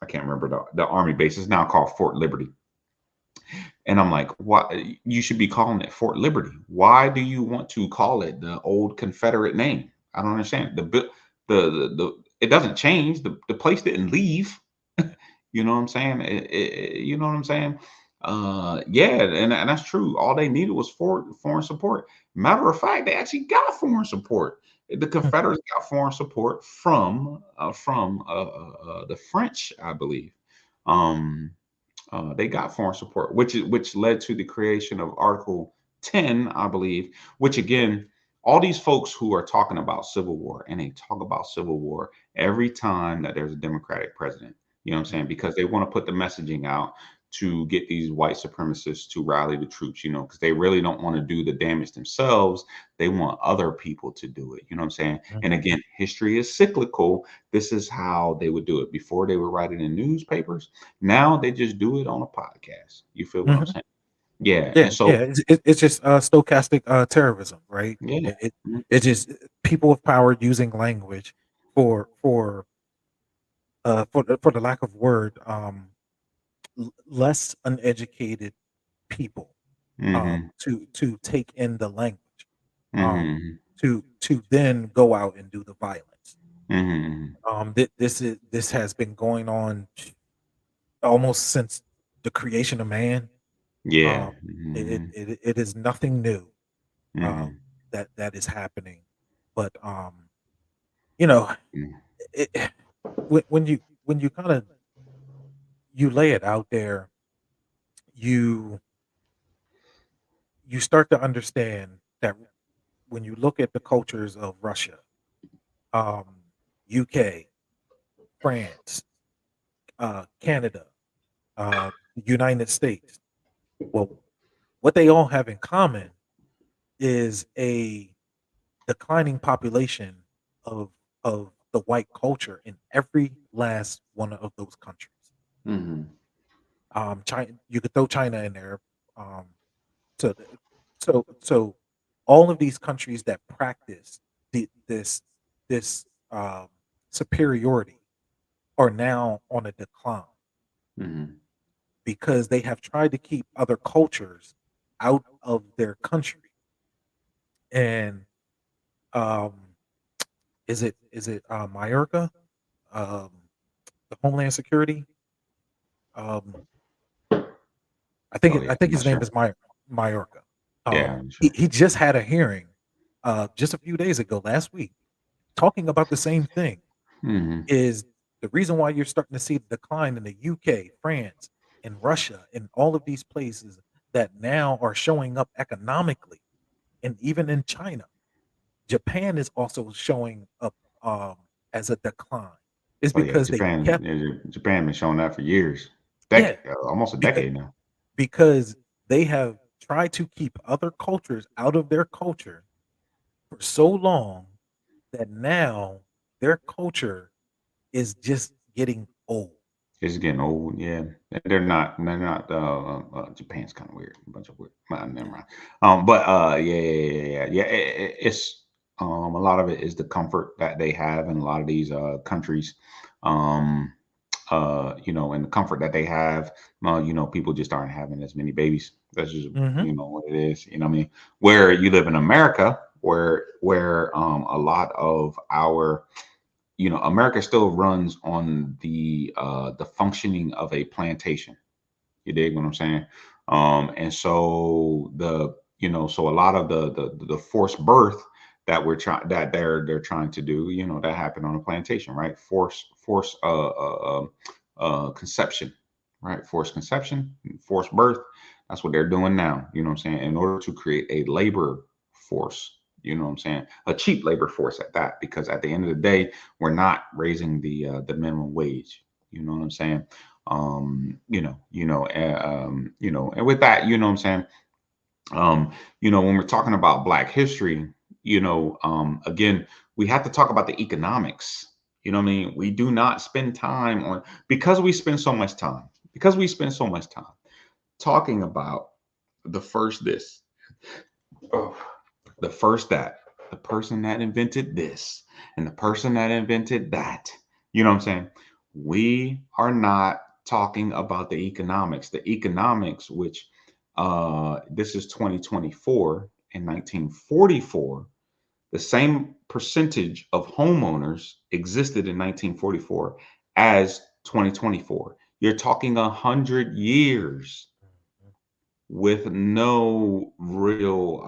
I can't remember the army base. It's now called Fort Liberty. And I'm like, why you should be calling it Fort Liberty? Why do you want to call it the old Confederate name? I don't understand. The it doesn't change. The place didn't leave. You know what I'm saying? You know what I'm saying? Yeah, and that's true. All they needed was foreign support. Matter of fact, they actually got foreign support. The hmm, Confederates got foreign support from the French, I believe. Um, they got foreign support, which led to the creation of Article 10, I believe. Which again, all these folks who are talking about civil war, and they talk about civil war every time that there's a Democratic president. You know what I'm saying? Because they want to put the messaging out to get these white supremacists to rally the troops. Because they really don't want to do the damage themselves. They want other people to do it. You know what I'm saying? And mhm, again, history is cyclical. This is how they would do it. Before they would write it in newspapers, now they just do it on a podcast. You feel what I'm mhm. saying? Yeah. Yeah, And so, yeah. It's just stochastic terrorism, right? yeah. It just people of power using language for for the lack of word, less uneducated people, Mm-hmm. to take in the language, Mm-hmm. to then go out and do the violence. Mm-hmm. This has been going on almost since the creation of man. Yeah. Um, Mm-hmm. it is nothing new, um, Mm-hmm. that is happening, but you know, it, when you kind of you lay it out there, you you start to understand that when you look at the cultures of Russia, um, UK, France, Canada, the United States. Well, what they all have in common is a declining population of the white culture in every last one of those countries. Mm-hmm. China, you could throw China in there. Um, so, so all of these countries that practice this this um, superiority are now on a decline Mm-hmm. because they have tried to keep other cultures out of their country. And um, is it Majorca, um, the Homeland Security? Um, Oh yeah. I I'm think not his name sure. is Majorca. Yeah, I'm not He sure. he just had a hearing just a few days ago, last week, talking about the same thing. Mm-hmm. Is the reason why you're starting to see the decline in the UK, France, and Russia, and all of these places that now are showing up economically, and even in China, Japan is also showing up as a decline. It's Oh yeah, because they kept Japan been showing that for years, yeah, almost a because decade now. because they have tried to keep other cultures out of their culture for so long that now their culture is just getting old. It's getting old, yeah. They're not. They're not. Japan's kind of weird. A bunch of weird. Never Yeah. mind. But yeah, yeah, yeah, yeah. Yeah, it's a lot of it is the comfort that they have in a lot of these countries. Um, and the comfort that they have. People just aren't having as many babies. That's just Mhm. what it is. You know what I mean? Where you live in America, where a lot of our America still runs on the functioning of a plantation. You dig what I'm saying? And so so a lot of the forced birth that they're trying to do, that happened on a plantation, right? Force conception, right? Forced conception, forced birth. That's what they're doing now. You know what I'm saying? In order to create a labor force. You know what I'm saying? A cheap labor force at that, because at the end of the day, we're not raising the minimum wage. You know what I'm saying? And with that, you know what I'm saying? When we're talking about Black history, again, we have to talk about the economics. You know what I mean? We do not spend time on because we spend so much time, talking about the first this, oh, the first that, the person that invented this, and the person that invented that. You know what I'm saying? We are not talking about the economics. The economics, which this is 2024. In 1944, the same percentage of homeowners existed in 1944 as 2024. You're talking 100 years Mhm. with no real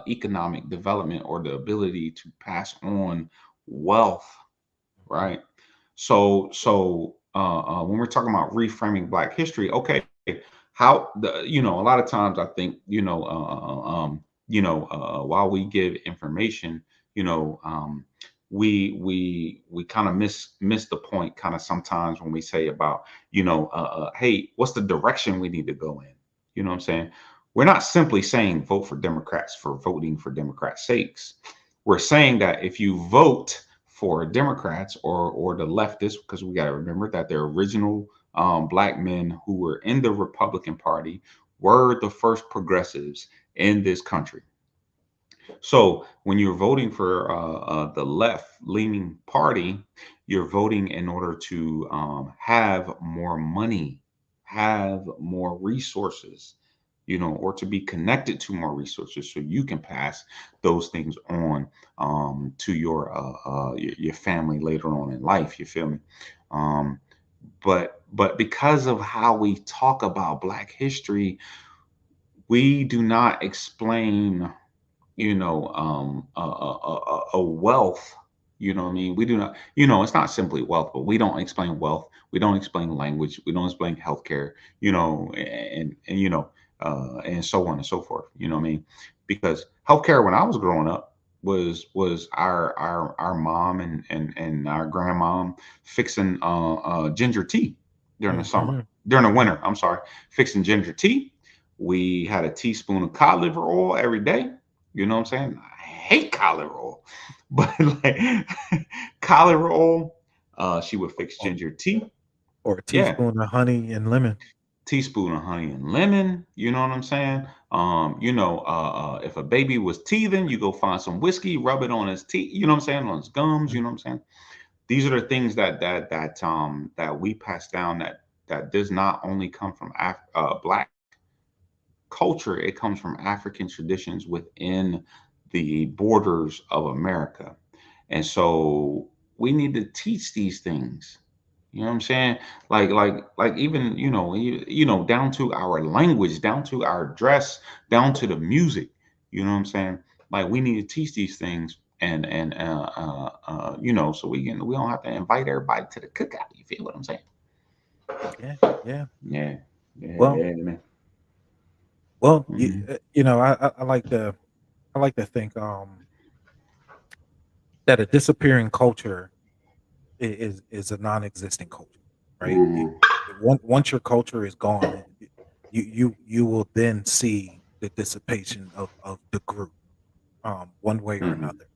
economic development or the ability to pass on wealth, Mhm. right? So when we're talking about reframing Black history, okay, a lot of times I think while we give information, you know, um, we kind of miss the point kind of sometimes when we say about hey, what's the direction we need to go in? You know what I'm saying? We're not simply saying vote for Democrats for voting for Democrats' sakes. We're saying that if you vote for Democrats or the leftists, because we got to remember that the original Black men who were in the Republican Party were the first progressives in this country. So when you're voting for the left-leaning party, you're voting in order to have more money, have more resources, or to be connected to more resources, so you can pass those things on to your family later on in life. You feel me? Um, but because of how we talk about Black history, we do not explain a wealth. You know what I mean? We do not, it's not simply wealth, but we don't explain wealth. We don't explain language. We don't explain healthcare, and so on and so forth. You know what I mean? Because healthcare when I was growing up was our mom and our grandmom fixing ginger tea during the summer, Mhm. during the Mhm. winter. I'm sorry, fixing ginger tea. We had a teaspoon of cod liver oil every day. You know what I'm saying? I hate cod liver oil, but like cod liver oil, she would fix Or ginger tea. or a Yeah, teaspoon of honey and lemon. teaspoon of honey and lemon. You know what I'm saying? If a baby was teething, you go find some whiskey, rub it on his teeth. You know what I'm saying? On his gums. You Mhm. know what I'm saying? These are the things that we pass down that does not only come from Black culture, it comes from African traditions within the borders of America. And so we need to teach these things. You know what I'm saying? Like even, down to our language, down to our dress, down to the music. You know what I'm saying? Like we need to teach these things so we don't have to invite everybody to the cookout. You feel what I'm saying? Yeah, yeah. Yeah. Yeah, Well, yeah, man. well, Mhm. I like to think, that a disappearing culture is a non-existent culture, right? Mhm. Once your culture is gone, you will then see the dissipation of the group, one way or Mhm. another.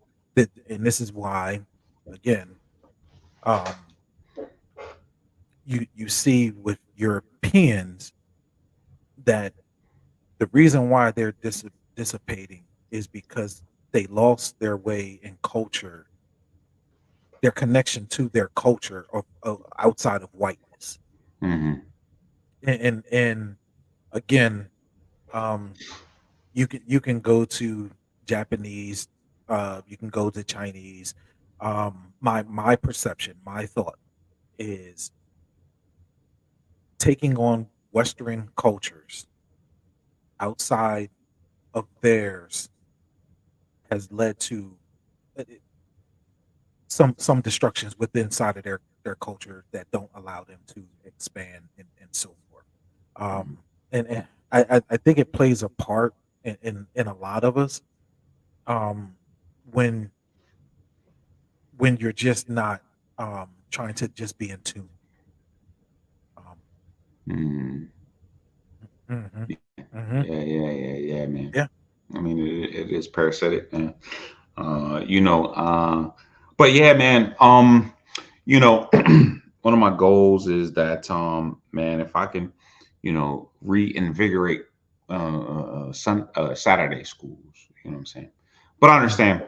And this is why, again, um, you see with Europeans that the reason why they're dissipating is because they lost their way in culture, their connection to their culture of outside of whiteness. Mhm. And again, um, you can go to Japanese, you can go to Chinese. My perception, my thought is taking on Western cultures outside of theirs has led to some destructions within inside of their culture that don't allow them to expand and so forth. And I think it plays a part in a lot of us, um, when you're just not trying to just be in tune. Um, Mhm. hmm hmm Yeah, yeah, yeah, yeah, man. Yeah. I mean, it is parasitic, man. You know, but yeah, man. One of my goals is that, man, if I can, reinvigorate Saturday schools. You know what I'm saying? But I hmm understand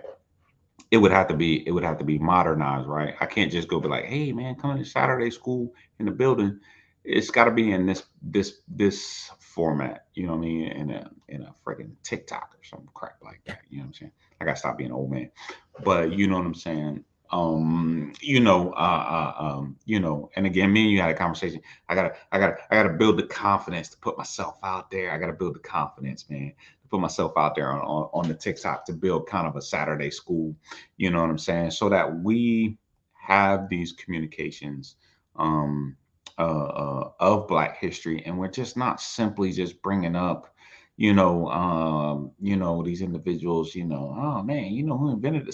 it would have to be modernized, right? I can't just go be like, hey, man, come to Saturday school in the building. It's got to be in this format. You know what I mean? In a freaking TikTok or some crap like that. You know what I'm saying? I gotta stop being an old man. But you know what I'm saying? And again, me and you had a conversation. I gotta build the confidence to put myself out there. I gotta build the confidence, man, to put myself out there on the TikTok to build kind of a Saturday school. You know what I'm saying? So that we have these communications, um, of Black history, and we're just not simply just bringing up, these individuals. Oh man, you know who invented the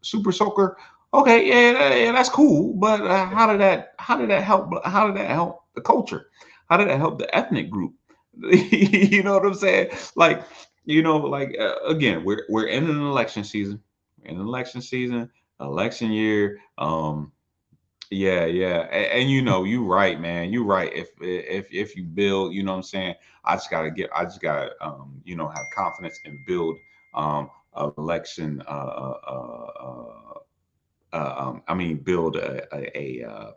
super soaker? Okay, yeah, yeah, that's cool. But how did that help? How did that help the culture? How did that help the ethnic group? You know what I'm saying? Like, again, we're in an election season. In an election season, election year. Yeah, yeah, and you right, man. You right. If you build, you know what I'm saying. I just gotta, have confidence and build, election. I mean, build a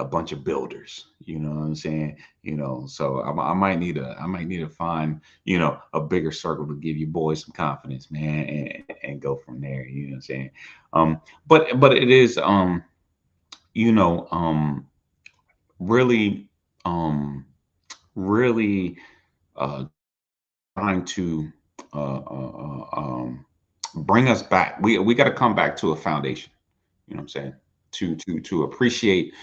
bunch of builders. You know what I'm saying? So I might need to find, a bigger circle to give you boys some confidence, man, and go from there. You know what I'm saying? But it is, you know, really, um, really, trying to, bring us back. We got to come back to a foundation. You know what I'm saying? To appreciate,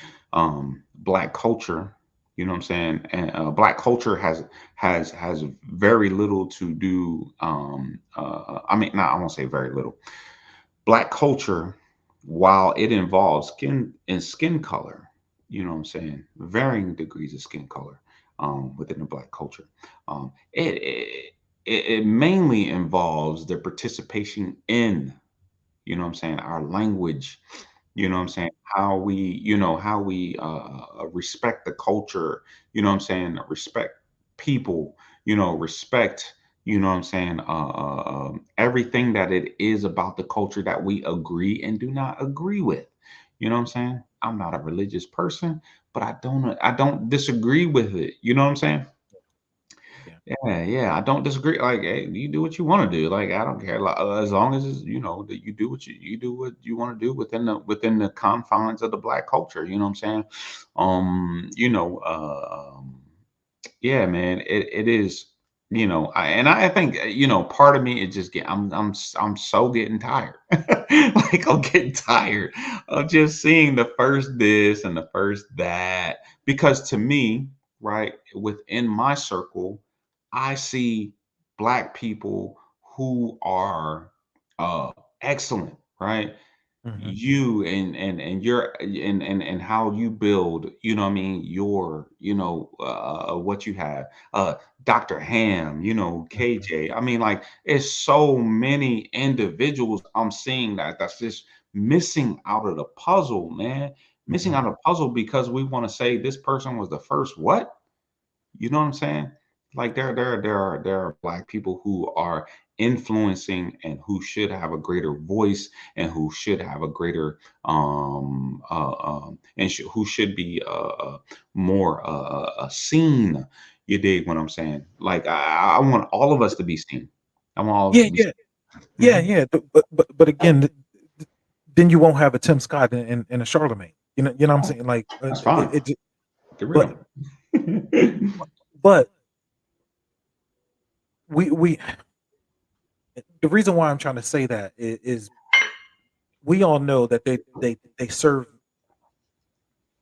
Black culture. You know what I'm saying? And Black culture has very little to do. I mean, not I won't say very little. Black culture, while it involves skin color, you know what I'm saying, varying degrees of skin color, within the Black culture, it mainly involves the participation in, what I'm saying, our language. You know what I'm saying, how we respect the culture. You know what I'm saying, respect people. Respect. What I'm saying, everything that it is about the culture that we agree and do not agree with. You know what I'm saying. I'm not a religious person, but I don't disagree with it. You know what I'm saying. Yeah. Yeah, yeah, I don't disagree. Like, hey, you do what you want to do. Like, I don't care. Like, as long as that you do what you want to do within the confines of the Black culture. You know what I'm saying? Yeah, man, it is. And I think, part of me is just I'm so getting tired. Like, I'm getting tired of just seeing the first this and the first that, because to me, right, within my circle, I see Black people who are, excellent, right? Mhm. you and your and how you build, you know what I mean, your, what you have, Dr. Ham, Mhm. KJ. I mean, like, it's so many individuals I'm seeing that's just missing out of the puzzle, man. Missing out Mhm. of the puzzle because we want to say this person was the first what? You know what I'm saying? Like, there are black people who are influencing and who should have a greater voice and who should have a greater who should be more seen. You dig what I'm saying? Like, I want all of us to be seen. I want all of us Yeah, to be yeah. seen. Yeah, yeah, but again, th then you won't have a Tim Scott and a Charlemagne. You know what I'm Oh, saying? Like, that's fine. it j Get but real. but we the reason why I'm trying to say that is we all know that they serve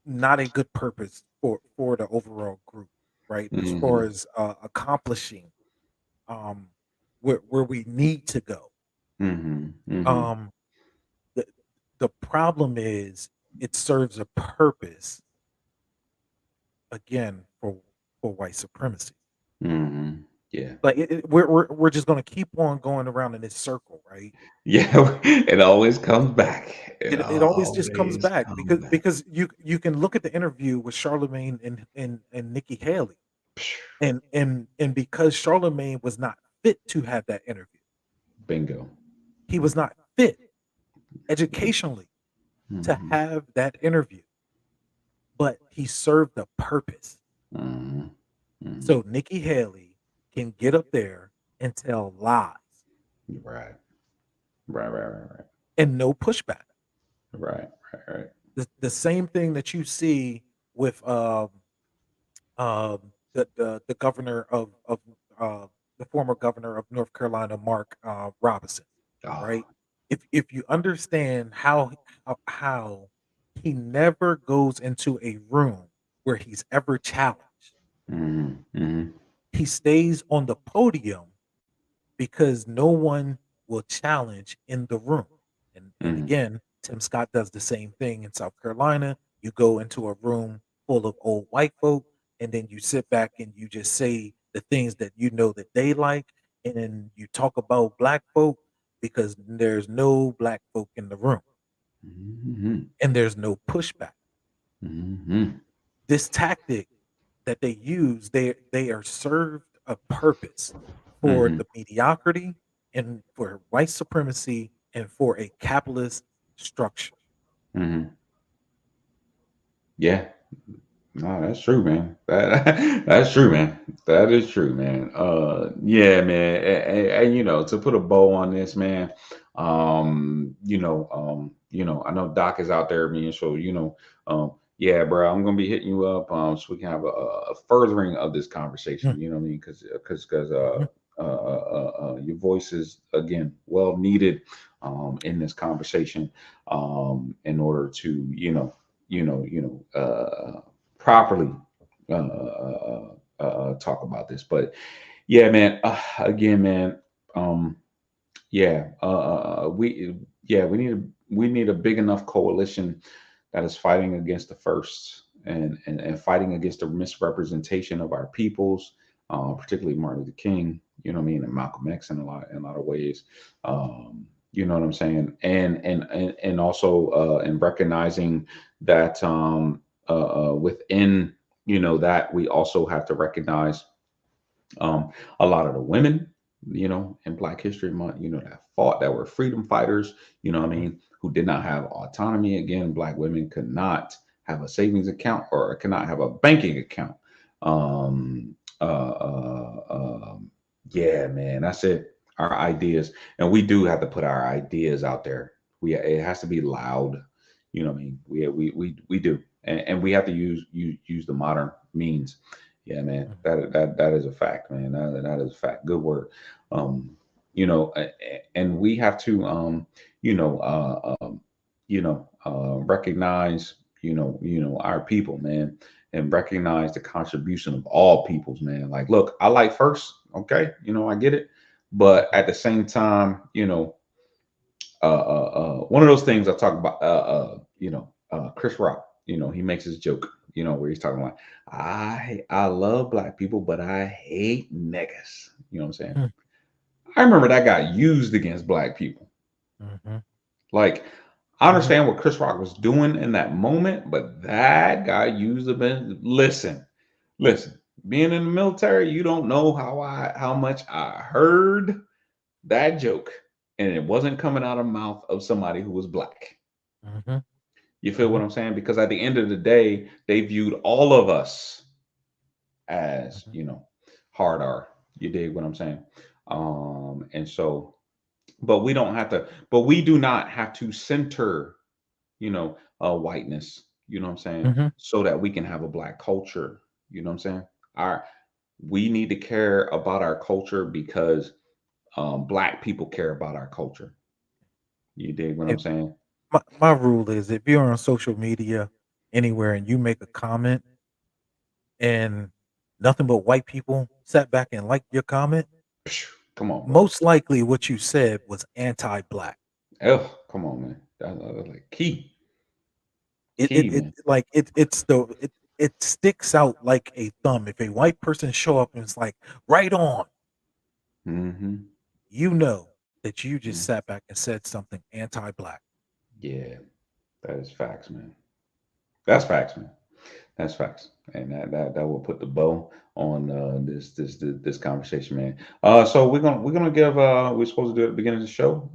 not a good purpose for the overall group, right? As far Hmm. as, accomplishing, um, where we need to go. Hmm. Hmm. Um, the the problem is it serves a purpose, again, for white supremacy. Hmm. Yeah. Like, we're just gonna keep on going around in this circle, right? Yeah, it always comes back. It It always just comes always back comes because back. you can look at the interview with Charlemagne and Nikki Haley, and because Charlemagne was not fit to have that interview, Bingo. he was not fit educationally to Hmm. have that interview, but he served a purpose. Hmm. Hmm. So Nikki Haley can get up there and tell lies Right. Right. Right. Right. and no pushback. Right. Right. Right. The same thing that you see with the governor uh, the former governor of North Carolina, Mark Robinson, Oh. right? If you understand how he never goes into a room where he's ever challenged, Hmm. Hmm. he stays on the podium because no one will challenge in the room. And Hmm. again, Tim Scott does the same thing in South Carolina. You go into a room full of old white folk, and then you sit back and you just say the things that you know that they like, and then you talk about black folk because there's no black folk in the room Hmm. and there's no pushback. Hmm. This tactic that they use, they are served a purpose for Hmm. the mediocrity and for white supremacy and for a capitalist structure. Hmm. Yeah. No, that's true, man. That that's true, man. That is true, man. Yeah, man. And, to put a bow on this, man. I know Doc is out there, man. So yeah, bro, I'm gonna be hitting you up, so we can have a furthering of this Mm, conversation. You know what I mean? Because mhm, your voice is again well needed, in this conversation, in order to properly talk about this. But yeah, man. Again, man. Um, yeah, we need a big enough coalition that is fighting against the first and fighting against the misrepresentation of our peoples, particularly Martin Luther King. You know what I mean, and Malcolm X in a lot of ways. You know what I'm saying, and also in recognizing that within that we also have to recognize a lot of the women, in Black History Month, that fought, that were freedom fighters, you know what I mhm, mean, who did not have autonomy. Again, Black women could not have a savings account or cannot have a banking account. Um, yeah, man, that's it. Our ideas, and we do have to put our ideas out there. It has to be loud. You know what I mean? We do, and we have to use the modern means. Yeah, man, mhm, that is a fact, man. That is a fact. Good word. Um, and we have to, you know, recognize, our people, man, and recognize the contribution of all peoples, man. Like, look, I like first, okay, I get it, but mhm, at the same time, one of those things I talk about. Chris Rock. He makes his joke. Where he's talking like, I love black people, but I hate niggas. You know what I'm saying? Mm, I remember that got used against black people. mhm, Like, I mhm, understand what Chris Rock was doing in that moment, but that got used against. Listen. Being in the military, you don't know how much I heard that joke, and it wasn't coming out of the mouth of somebody who was black. mhm, You feel what mhm, I'm saying? Because at the end of the day, they viewed all of us as, mhm, hard R. You dig what I'm saying? And so, but we don't have to, but we do not have to center, whiteness, you know what I'm saying, mhm. so that we can have a black culture. You know what I'm saying? Our We need to care about our culture because black people care about our culture. You dig what Hey, I'm saying? my rule is if you're on social media anywhere and you make a comment and nothing but white people sat back and liked your comment, Phew, come on, bro. most likely what you said was anti-black. Oh, come on, man. That's like key, It man. like it sticks out like a thumb. If a white person show up and it's like, "Right on," Hmm. you know that you just sat back and said something anti-black. Yeah, that is facts, man. That's facts, man. That's facts, and that will put the bow on this conversation, man. So we're gonna give we're supposed to do it at the beginning of the show.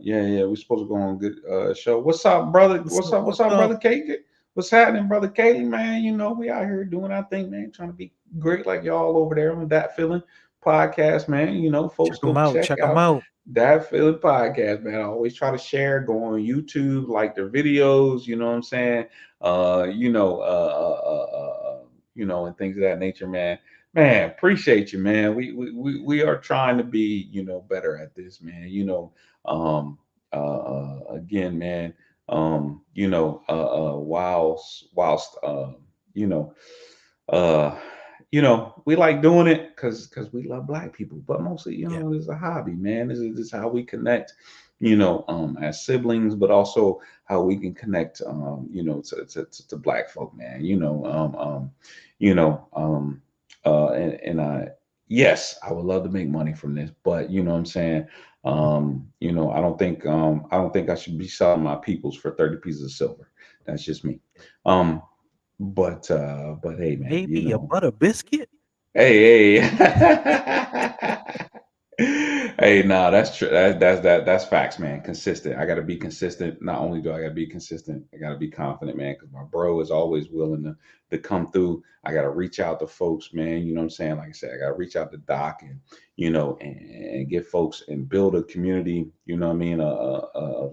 Yeah, we're supposed to go on a good show. What's up, brother? What's What's up? up? What's What's up, up? brother Kate? What's happening, brother Kaylee, man? We out here doing our thing, man. Trying to be great like y'all over there on that feeling podcast, man. Folks Check them go out. check Check them out out. that feeling podcast, man. I always try to share, go on YouTube, like their videos. You know what I'm saying? uh, you know, uh, uh, uh, and things of that nature, man. Man, appreciate you, man. We are trying to be, better at this, man. Again, man. Whilst, you know, uh, we like doing it because we love black people, but mostly, Yeah. it's a hobby, man. This is how we connect, as siblings, but also how we can connect, to black folk, man. You know, and I, yes, I would love to make money from this, but you know what I'm saying. Mhm. I don't think I should be selling my peoples for 30 pieces of silver. That's just me. Um, but hey, man, Maybe a butter biscuit. hey, hey. Hey, nah, that's true. That's facts, man. Consistent. I got to be consistent. Not only do I got to be consistent, I got to be confident, man. Because my bro is always willing to come through. I got to reach out to folks, man. You know what I'm saying? Like I said, I got to reach out to Doc and and get folks and build a community. You know what I mean?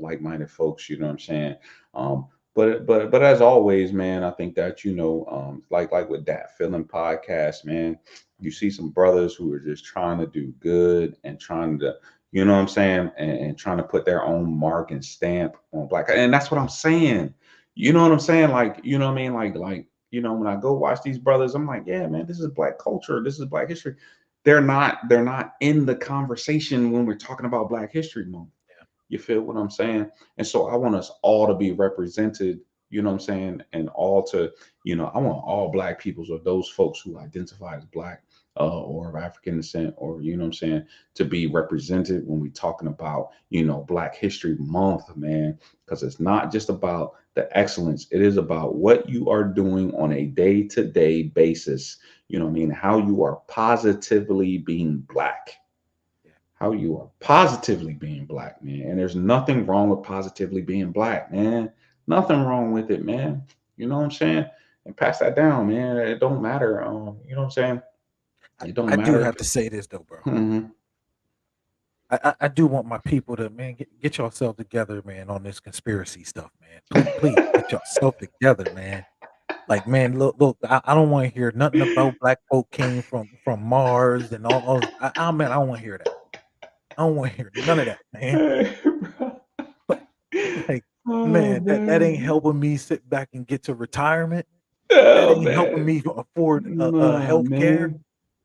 Like-minded folks. You know what I'm saying? Um, but as always, man, I think that like with that feeling podcast, man, you see some brothers who are just trying to do good and trying to, you know what I'm saying, and trying to put their own mark and stamp on black. And that's what I'm saying. You know what I'm saying? Like, you know what I mean? Like, when I go watch these brothers, I'm like, yeah, man, this is black culture. This is black history. They're not in the conversation when we're talking about Black History Month. Yeah. You feel what I'm saying? And so I want us all to be represented, you know what I'm saying? And all to, I want all black peoples or those folks who identify as black or of African descent, or, you know what I'm saying, to be represented when we're talking about, Black History Month, man, because it's not just about the excellence. It is about what you are doing on a day-to-day basis. You know what I mean? How you are positively being black, Yeah. how you are positively being black, man. And there's nothing wrong with positively being black, man. Nothing wrong with it, man. You know what I'm saying? And pass that down, man. It don't matter. You know what I'm saying? It don't I do matter. have to say this though, bro. Mhm. I do want my people to, man, get yourself together, man, on this conspiracy stuff, man. Please get yourself together, man. Like, man, look, I don't want to hear nothing about black folk came from Mars and all. Man, I don't want to hear that. I don't want to hear none of that, man. Hey, bro. Like, like, Oh man, that ain't man. helping me sit back and get to retirement. That Oh ain't helping man. me afford Nah, health care. man.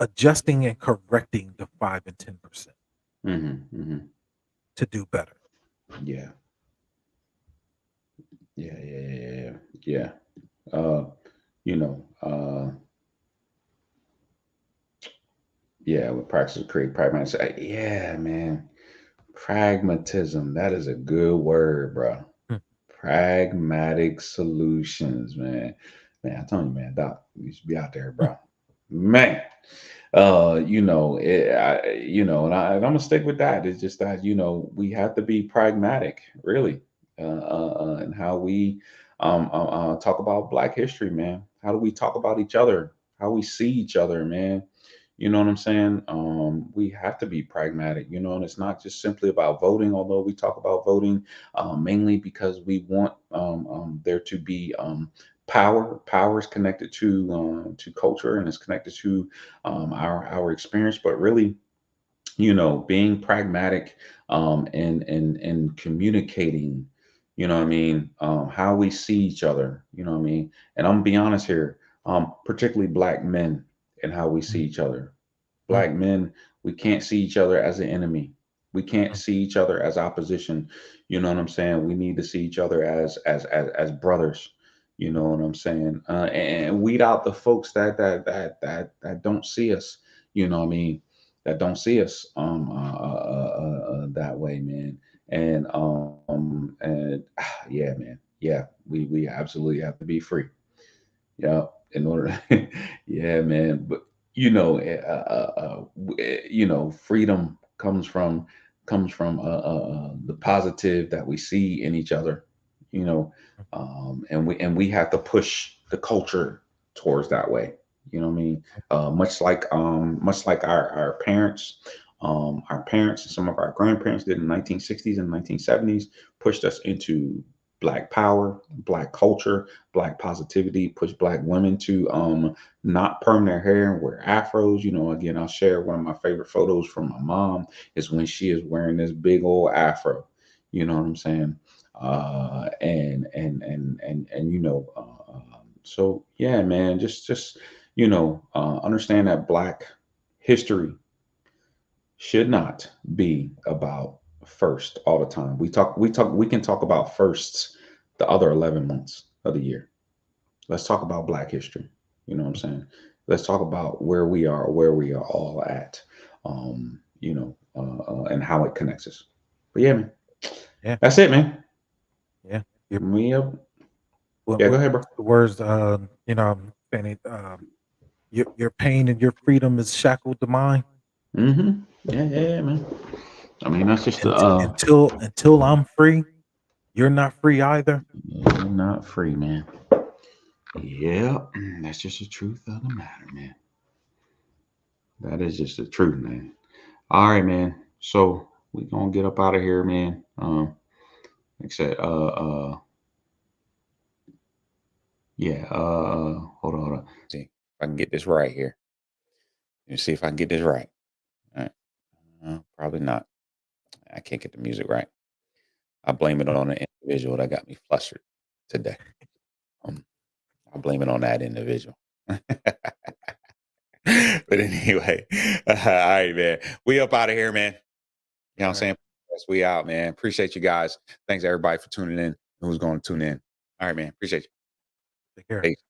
adjusting and correcting the 5 and 10% Hmm. to do better. Yeah. Yeah. Yeah. Yeah. Yeah. Yeah. You know, yeah, with practice create pragmatism. Yeah, man. Pragmatism. That is a good word, bro. Mm, Pragmatic solutions, man. Man, I tell you, man, Doc, you should be out there, mm, bro. Man. And I'm gonna stick with that. It's just that, we have to be pragmatic, really, and how we talk about Black history, man. How do we talk about each other? How we see each other, man. You know what I'm saying? We have to be pragmatic, and it's not just simply about voting, although we talk about voting mainly because we want there to be power. Power is connected to culture, and it's connected to our experience, but really, being pragmatic and communicating, what I mean, how we see each other, what I mean. And I'm gonna be honest here, particularly Black men and how we see mm, each other. mm, Black men, we can't see each other as an enemy. We can't mm, see each other as opposition. You know what I'm saying? We need to see each other as brothers. You know mm, what I'm saying? And weed out the folks that don't see us. You know what I mean? That don't see us that way, man. And yeah, man. Yeah, we absolutely have to be free. Yeah, in order. Yeah, man. But freedom comes from the positive that we see in each other. You know, mm, and we have to push the culture towards that way. You know what I mean? Much like our parents and some of our grandparents did in the 1960s and 1970s, pushed us into Black power, Black culture, Black positivity, push Black women to not perm their hair and wear afros. Again, I'll share one of my favorite photos from my mom is when she is wearing this big old afro. You know what I'm saying? So yeah, man, just understand that Black history should not be about first all the time. We can talk about firsts the other 11 months of the year. Let's talk about Black history. You know what I'm mm. saying? Let's talk about where we are all at, and how it connects us. But yeah, man, Yeah, that's it, man. yeah. Your Me up. Yeah, go what ahead, bro. what's the words? Fanny. Your pain and your freedom is shackled to mine. Mm-hmm. Yeah, yeah, yeah, man. I mean, that's just the Until I'm free, you're not free either. you're not free, man. Yeah, that's just the truth of the matter, man. That is just the truth, man. All right, man. So we gonna get up out of here, man. Like I said, yeah. Hold on. See if I can get this right here. Let me see if I can get this right. All right. Probably not. I can't get the music right. I blame it Mm, on the individual that got me flustered today. Um, I blame it on that individual. But anyway, all right, man. We up out of here, man. You know what I'm all right. saying? Yes, we out, man. Appreciate you guys. Thanks everybody for tuning in. Who's going to tune in? All right, man. Appreciate you. Take care. Peace.